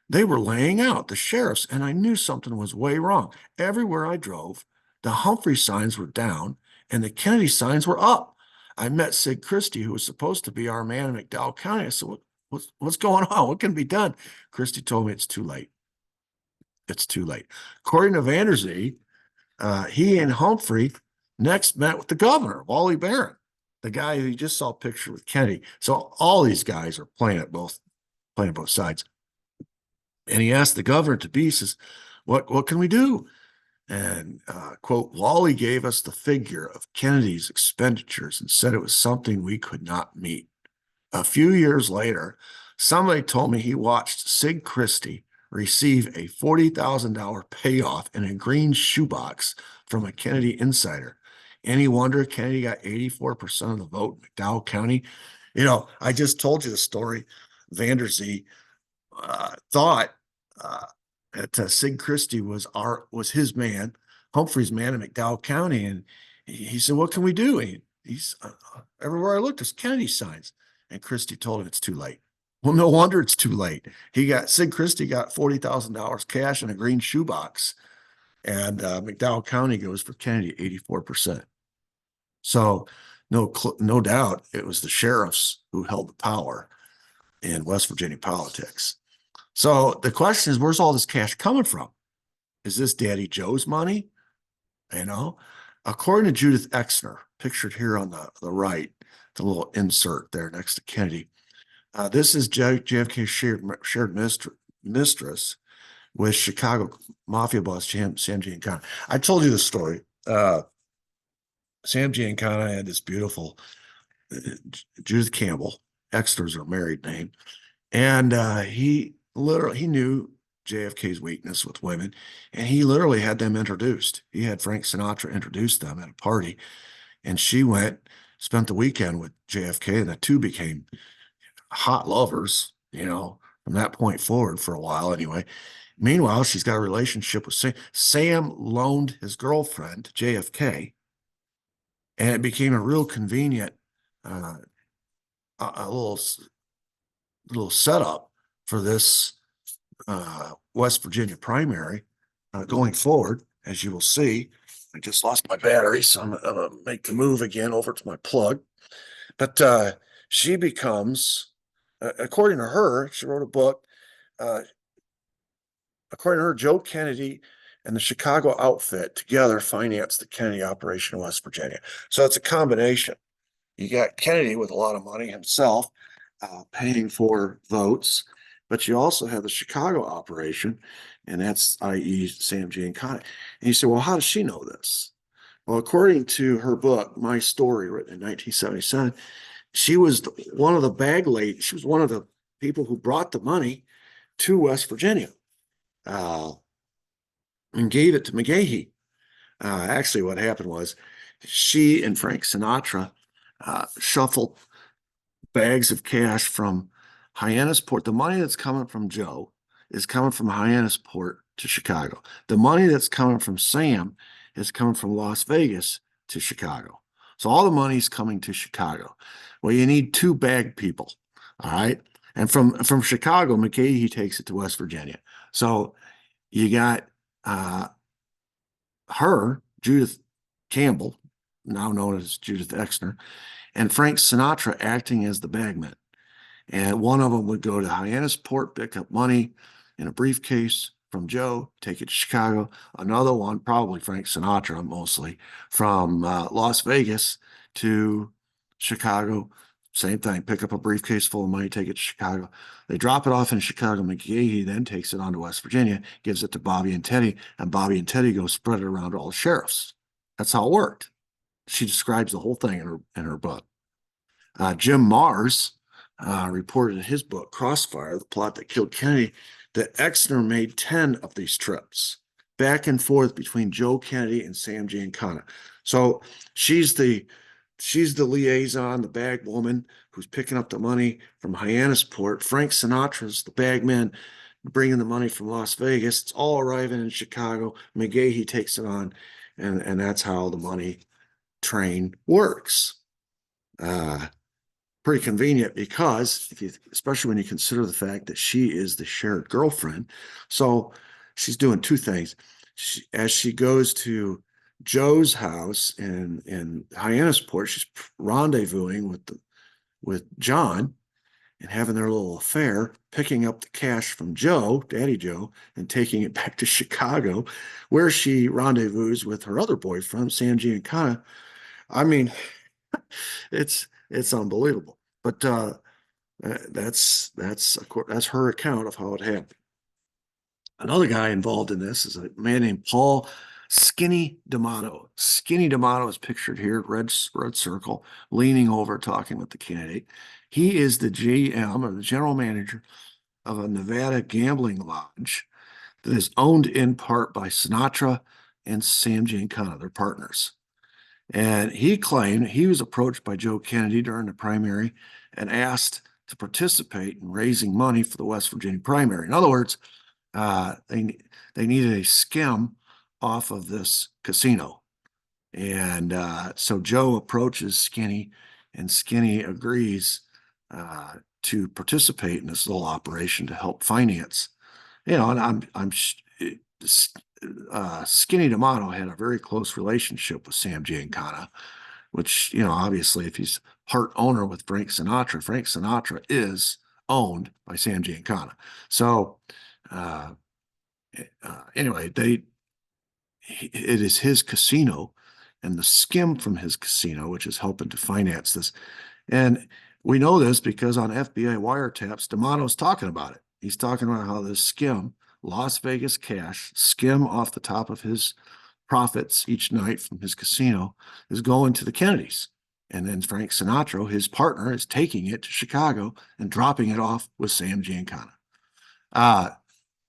They were laying out, the sheriffs, and I knew something was way wrong. Everywhere I drove, the Humphrey signs were down and the Kennedy signs were up. I met Sid Christie, who was supposed to be our man in McDowell County. I said, what's going on? What can be done? Christie told me it's too late. It's too late. According to Vanderzee, he and Humphrey next met with the governor, Wally Barron, the guy who you just saw a picture with Kennedy. So all these guys are playing both sides. And he asked the governor to be, says, what can we do? And quote, Wally gave us the figure of Kennedy's expenditures and said it was something we could not meet. A few years later, somebody told me he watched Sid Christie receive a $40,000 payoff in a green shoebox from a Kennedy insider. Any wonder Kennedy got 84% of the vote in McDowell County? You know, I just told you the story. Vanderzee thought that Sid Christie was his man, Humphrey's man in McDowell County, and he said, "What can we do?" He's everywhere I looked, there's Kennedy signs, and Christie told him it's too late. Well, no wonder it's too late. Sid Christie got $40,000 cash in a green shoebox, and McDowell County goes for Kennedy 84%. So no doubt it was the sheriffs who held the power in West Virginia politics. So the question is, where's all this cash coming from? Is this Daddy Joe's money? You know, according to Judith Exner, pictured here on the right, the little insert there next to Kennedy. This is JFK's shared mistress with Chicago mafia boss Sam Giancana. I told you the story. Sam Giancana had this beautiful Judith Campbell. Exner's her married name. And he knew JFK's weakness with women, and he literally had them introduced. He had Frank Sinatra introduce them at a party, and she spent the weekend with JFK, and the two became hot lovers, you know, from that point forward for a while anyway. Meanwhile, she's got a relationship with Sam. Sam loaned his girlfriend to JFK, and it became a real convenient, a little setup for this West Virginia primary going forward. As you will see, I just lost my battery, so I'm gonna make the move again over to my plug. But she becomes, according to her, she wrote a book. According to her, Joe Kennedy and the Chicago outfit together financed the Kennedy operation in West Virginia. So it's a combination. You got Kennedy with a lot of money himself, paying for votes, but you also have the Chicago operation, and that's i.e. Sam Giancana. And you say, well, how does she know this? Well, according to her book, My Story, written in 1977, she was one of the bag ladies. She was one of the people who brought the money to West Virginia and gave it to McGahey. Actually, what happened was she and Frank Sinatra shuffled bags of cash from Hyannisport. The money that's coming from Joe is coming from Hyannisport to Chicago. The money that's coming from Sam is coming from Las Vegas to Chicago. So all the money's coming to Chicago. Well, you need two bag people, all right? And from Chicago, McGahey takes it to West Virginia. So you got her, Judith Campbell, now known as Judith Exner, and Frank Sinatra acting as the bagman. And one of them would go to Hyannisport, pick up money in a briefcase from Joe, take it to Chicago. Another one, probably Frank Sinatra mostly, from Las Vegas to Chicago. Same thing, pick up a briefcase full of money, take it to Chicago. They drop it off in Chicago. McGahee then takes it on to West Virginia, gives it to Bobby and Teddy, and Bobby and Teddy go spread it around to all the sheriffs. That's how it worked. She describes the whole thing in her book. Jim Mars reported in his book, Crossfire, the plot that killed Kennedy, that Exner made 10 of these trips back and forth between Joe Kennedy and Sam Giancana. So she's the liaison, the bag woman who's picking up the money from Hyannisport. Frank Sinatra's the bagman bringing the money from Las Vegas. It's all arriving in Chicago. McGahee takes it on, and that's how the money train works. Pretty convenient because especially when you consider the fact that she is the shared girlfriend. So she's doing two things. As she goes to Joe's house in Hyannisport, she's rendezvousing with John and having their little affair, picking up the cash from Joe, Daddy Joe, and taking it back to Chicago, where she rendezvous with her other boyfriend, Sam Giancana. I mean, it's unbelievable. But that's her account of how it happened. Another guy involved in this is a man named Paul Skinny D'Amato. Skinny D'Amato is pictured here, red circle, leaning over, talking with the candidate. He is the GM, or the general manager, of a Nevada gambling lodge that is owned in part by Sinatra and Sam Giancana, their partners. And he claimed he was approached by Joe Kennedy during the primary and asked to participate in raising money for the West Virginia primary. In other words, they needed a skim off of this casino. And so Joe approaches Skinny, and Skinny agrees to participate in this little operation to help finance. And Skinny D'Amato had a very close relationship with Sam Giancana, which, obviously if he's part owner with Frank Sinatra is owned by Sam Giancana. So anyway, it is his casino and the skim from his casino, which is helping to finance this. And we know this because on FBI wiretaps, D'Amato's talking about it. He's talking about how this skim, Las Vegas cash, skim off the top of his profits each night from his casino, is going to the Kennedys. And then Frank Sinatra, his partner, is taking it to Chicago and dropping it off with Sam Giancana.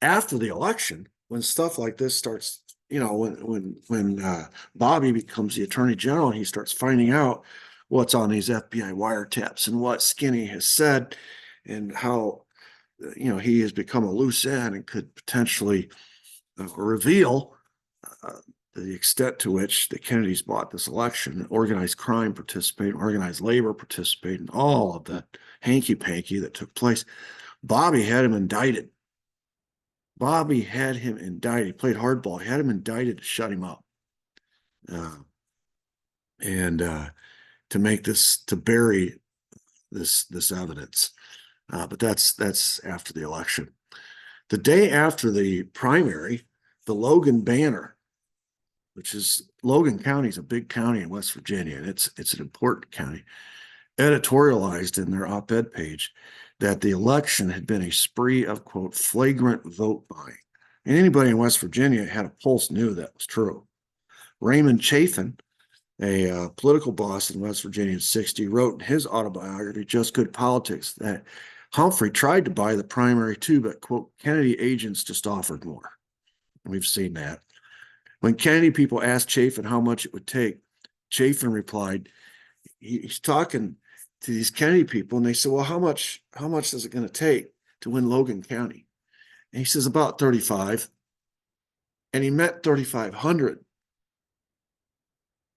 After the election, when stuff like this starts, when Bobby becomes the attorney general and he starts finding out what's on these FBI wiretaps and what Skinny has said and how he has become a loose end and could potentially reveal the extent to which the Kennedys bought this election, organized crime participated, organized labor participated, and all of the hanky-panky that took place. Bobby had him indicted. He played hardball, had him indicted to shut him up. And to bury this evidence. But that's after the election. The day after the primary, the Logan Banner, which is Logan County, is a big county in West Virginia, and it's an important county, editorialized in their op-ed page that the election had been a spree of, quote, flagrant vote buying. And anybody in West Virginia had a pulse knew that was true. Raymond Chafin, a political boss in West Virginia in '60, wrote in his autobiography, Just Good Politics, that Humphrey tried to buy the primary too, but, quote, Kennedy agents just offered more. And we've seen that. When Kennedy people asked Chafin how much it would take, Chafin replied, he's talking to these Kennedy people, and they said, well, how much is it going to take to win Logan County? And he says, about 35. And he meant 3,500.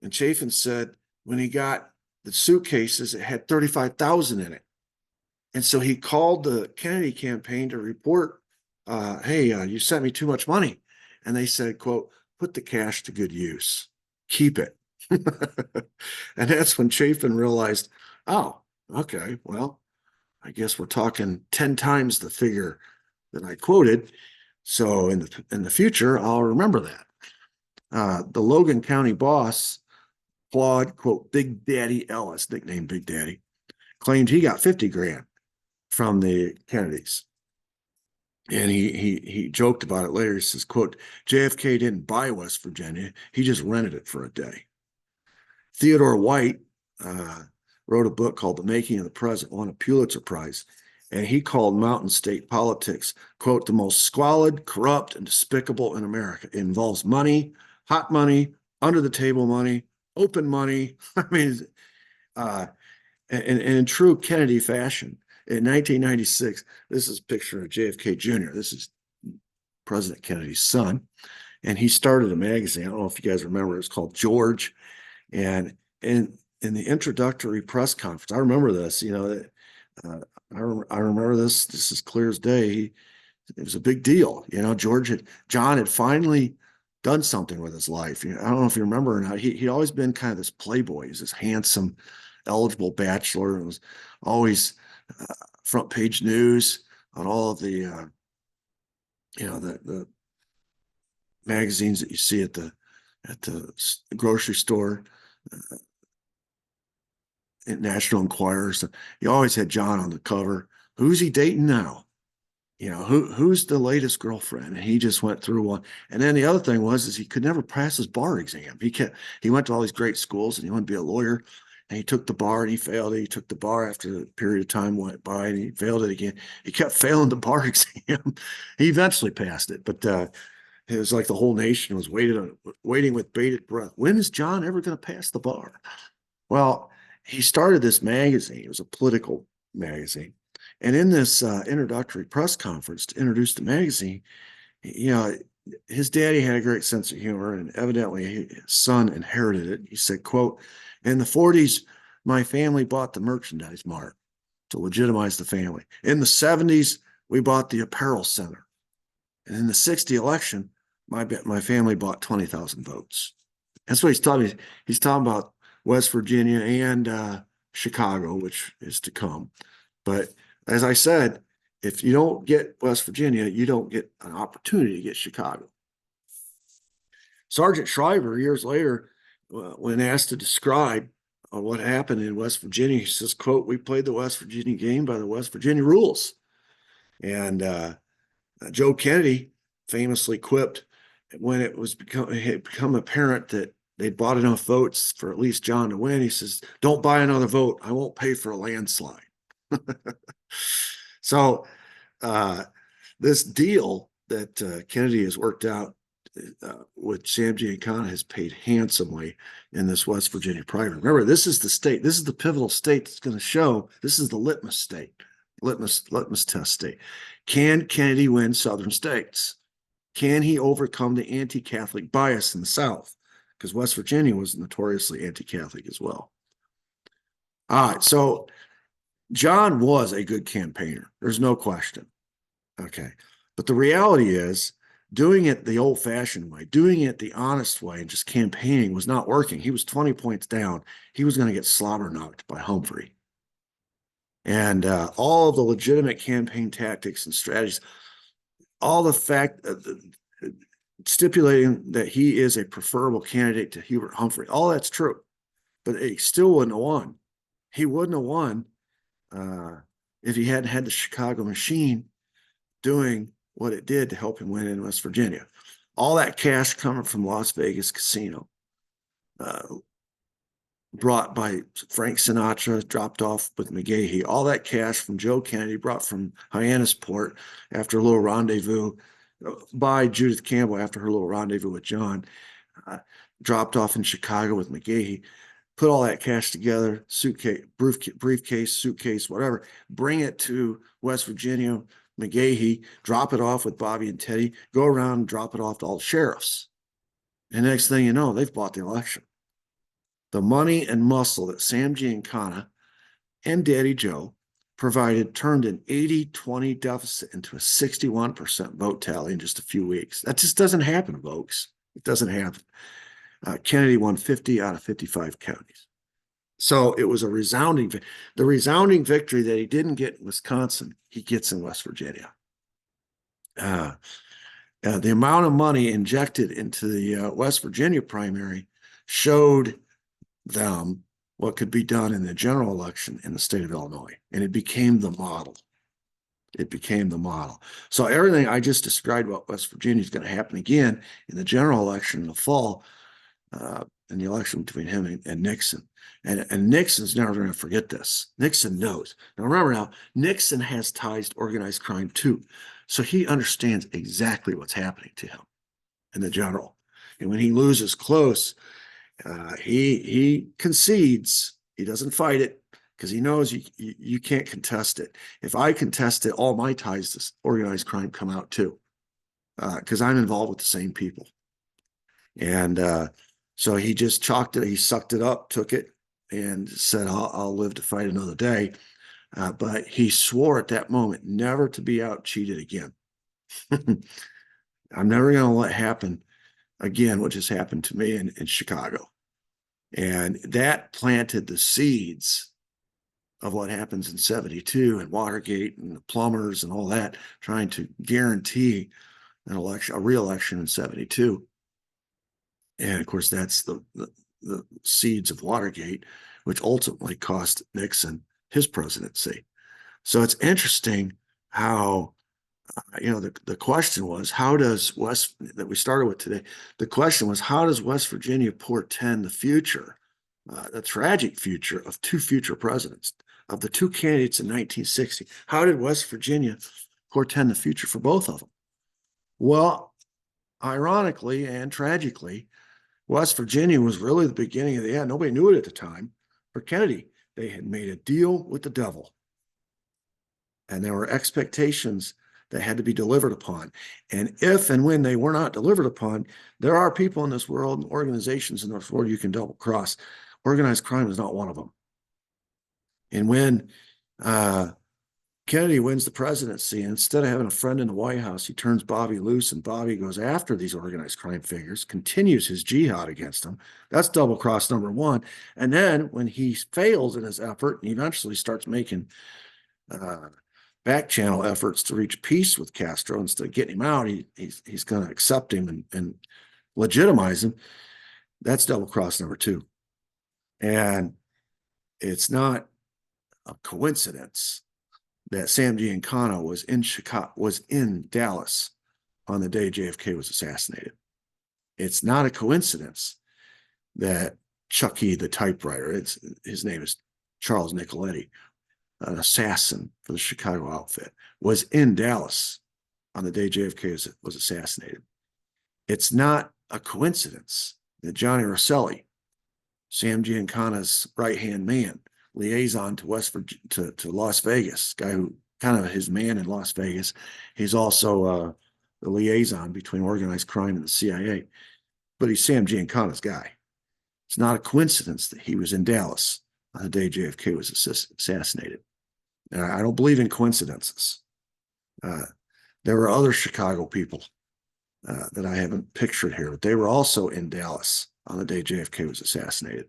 And Chafin said, when he got the suitcases, it had 35,000 in it. And so he called the Kennedy campaign to report, hey, you sent me too much money. And they said, quote, put the cash to good use. Keep it. And that's when Chafin realized, oh, okay, well, I guess we're talking 10 times the figure that I quoted. So in the future, I'll remember that. The Logan County boss, Claude, quote, Big Daddy Ellis, nicknamed Big Daddy, claimed he got 50 grand from the Kennedys. And he joked about it later. He says, quote, JFK didn't buy West Virginia. He just rented it for a day. Theodore White wrote a book called The Making of the President, won a Pulitzer Prize. And he called Mountain State politics, quote, the most squalid, corrupt, and despicable in America. It involves money, hot money, under the table money, open money. I mean, and in true Kennedy fashion, in 1996, this is a picture of JFK Jr. This is President Kennedy's son. And he started a magazine. I don't know if you guys remember, it's called George. And in the introductory press conference, I remember this, I remember this. This is clear as day. It was a big deal. John had finally done something with his life. I don't know if you remember or not. He'd always been kind of this playboy. He's this handsome, eligible bachelor. It was always front page news on all of the the magazines that you see at the grocery store, National Enquirer. So you always had John on the cover. Who's he dating now? Who's the latest girlfriend? And he just went through one. And then the other thing is he could never pass his bar exam. He went to all these great schools and he wanted to be a lawyer. And he took the bar and he failed it. He took the bar after a period of time went by and he failed it again. He kept failing the bar exam. He eventually passed it, but it was like the whole nation was waiting with bated breath. When is John ever going to pass the bar? Well, he started this magazine. It was a political magazine. And in this introductory press conference to introduce the magazine, his daddy had a great sense of humor, and evidently his son inherited it. He said, quote, in the 40s, my family bought the merchandise mart to legitimize the family. In the 70s, we bought the apparel center. And in the 60 election, my family bought 20,000 votes. That's what he's talking. He's talking about West Virginia and Chicago, which is to come. But as I said, if you don't get West Virginia, you don't get an opportunity to get Chicago. Sergeant Shriver, years later, when asked to describe what happened in West Virginia, he says, quote, we played the West Virginia game by the West Virginia rules. And Joe Kennedy famously quipped when it had become apparent that they'd bought enough votes for at least John to win. He says, don't buy another vote. I won't pay for a landslide. So this deal that Kennedy has worked out with Sam Giancana has paid handsomely in this West Virginia primary. Remember, this is the state. This is the pivotal state that's going to show. This is the litmus state, litmus test state. Can Kennedy win Southern states? Can he overcome the anti-Catholic bias in the South? Because West Virginia was notoriously anti-Catholic as well. All right, so John was a good campaigner. There's no question. Okay. But the reality is, doing it the old-fashioned way, doing it the honest way, and just campaigning was not working. He was 20 points down. He was going to get slobber knocked by Humphrey. And all of the legitimate campaign tactics and strategies, all the fact stipulating that he is a preferable candidate to Hubert Humphrey, all that's true. But he still wouldn't have won. He wouldn't have won if he hadn't had the Chicago machine doing what it did to help him win in West Virginia. All that cash coming from Las Vegas casino, brought by Frank Sinatra, dropped off with McGahee. All that cash from Joe Kennedy, brought from Hyannisport after a little rendezvous, by Judith Campbell after her little rendezvous with John, dropped off in Chicago with McGahee. Put all that cash together, briefcase, suitcase, whatever, bring it to West Virginia, McGahee, drop it off with Bobby and Teddy, go around and drop it off to all the sheriffs. And next thing you know, they've bought the election. The money and muscle that Sam Giancana and Daddy Joe provided turned an 80-20 deficit into a 61% vote tally in just a few weeks. That just doesn't happen, folks. It doesn't happen. Kennedy won 50 out of 55 counties. So it was a the resounding victory that he didn't get in Wisconsin, he gets in West Virginia. The amount of money injected into the West Virginia primary showed them what could be done in the general election in the state of Illinois. And it became the model. It became the model. So everything I just described about West Virginia is going to happen again in the general election in the fall, in the election between him and Nixon. And Nixon's never going to forget this. Nixon knows. Now remember now, Nixon has ties to organized crime too. So he understands exactly what's happening to him in the general. And when he loses close, he concedes. He doesn't fight it because he knows you can't contest it. If I contest it, all my ties to organized crime come out too, because I'm involved with the same people. And so he just chalked it. He sucked it up, took it, and said, I'll live to fight another day. But he swore at that moment never to be out cheated again. I'm never going to let happen again what just happened to me in Chicago. And that planted the seeds of what happens in 72 and Watergate and the plumbers and all that, trying to guarantee an election, a re-election in 72. And of course, that's the seeds of Watergate, which ultimately cost Nixon his presidency. So it's interesting how, the question was, how does that we started with today, the question was, how does West Virginia portend the future, the tragic future of two future presidents, of the two candidates in 1960? How did West Virginia portend the future for both of them? Well, ironically and tragically, West Virginia was really the beginning of the end. Nobody knew it at the time. For Kennedy, they had made a deal with the devil. And there were expectations that had to be delivered upon. And if and when they were not delivered upon, there are people in this world and organizations in this world you can double cross. Organized crime is not one of them. And when Kennedy wins the presidency, and instead of having a friend in the White House, he turns Bobby loose, and Bobby goes after these organized crime figures, continues his jihad against them. That's double cross number one. And then when he fails in his effort and eventually starts making back channel efforts to reach peace with Castro, instead of getting him out, he's going to accept him and legitimize him. That's double cross number two. And it's not a coincidence that Sam Giancana was in Dallas on the day JFK was assassinated. It's not a coincidence that Chucky the typewriter, his name is Charles Nicoletti, an assassin for the Chicago outfit, was in Dallas on the day JFK was assassinated. It's not a coincidence that Johnny Rosselli, Sam Giancana's right-hand man, liaison to Las Vegas, guy who kind of his man in Las Vegas. He's also the liaison between organized crime and the CIA, but he's Sam Giancana's guy. It's not a coincidence that he was in Dallas on the day JFK was assassinated. I don't believe in coincidences. There were other Chicago people that I haven't pictured here, but they were also in Dallas on the day JFK was assassinated.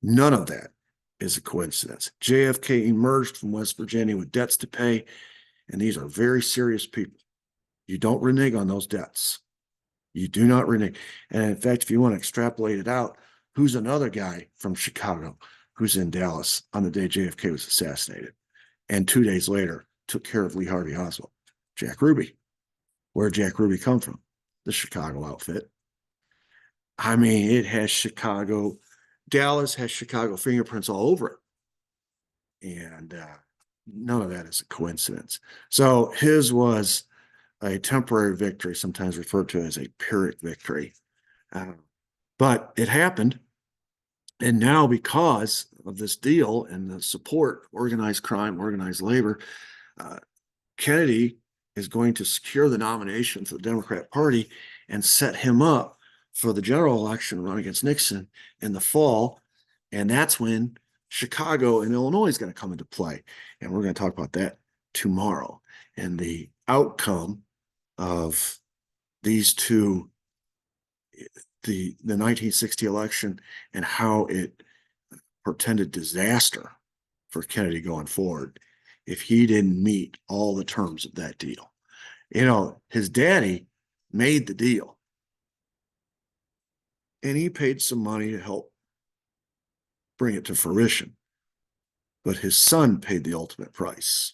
None of that is a coincidence. JFK emerged from West Virginia with debts to pay, and these are very serious people. You don't renege on those debts. You do not renege. And in fact, if you want to extrapolate it out, who's another guy from Chicago who's in Dallas on the day JFK was assassinated, and 2 days later took care of Lee Harvey Oswald? Jack Ruby. Where did Jack Ruby come from? The Chicago outfit. I mean, it has Chicago. Dallas has Chicago fingerprints all over it. And none of that is a coincidence. So his was a temporary victory, sometimes referred to as a Pyrrhic victory. But it happened. And now, because of this deal and the support, organized crime, organized labor, Kennedy is going to secure the nomination for the Democrat Party and set him up for the general election run against Nixon in the fall. And that's when Chicago and Illinois is going to come into play. And we're going to talk about that tomorrow and the outcome of these two the 1960 election and how it portended disaster for Kennedy going forward if he didn't meet all the terms of that deal. You know, his daddy made the deal and he paid some money to help bring it to fruition. But his son paid the ultimate price,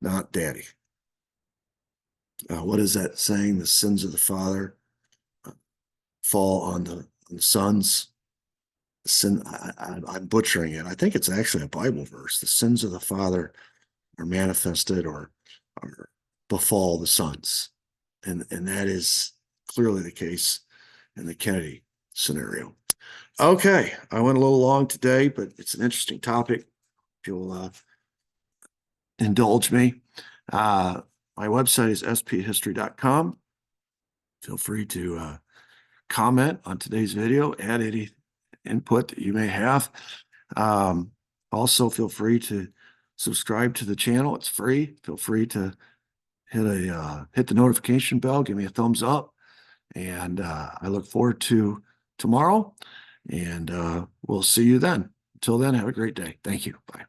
not daddy. What is that saying? The sins of the father fall on the sons. Sin, I'm butchering it. I think it's actually a Bible verse. The sins of the father are manifested or befall the sons. And that is clearly the case in the Kennedy scenario. Okay, I went a little long today, but it's an interesting topic. If you'll indulge me. My website is sphistory.com. Feel free to comment on today's video, add any input that you may have. Also, feel free to subscribe to the channel. It's free. Feel free to hit the notification bell, give me a thumbs up, and I look forward to tomorrow, and we'll see you then. Until then, have a great day. Thank you. Bye.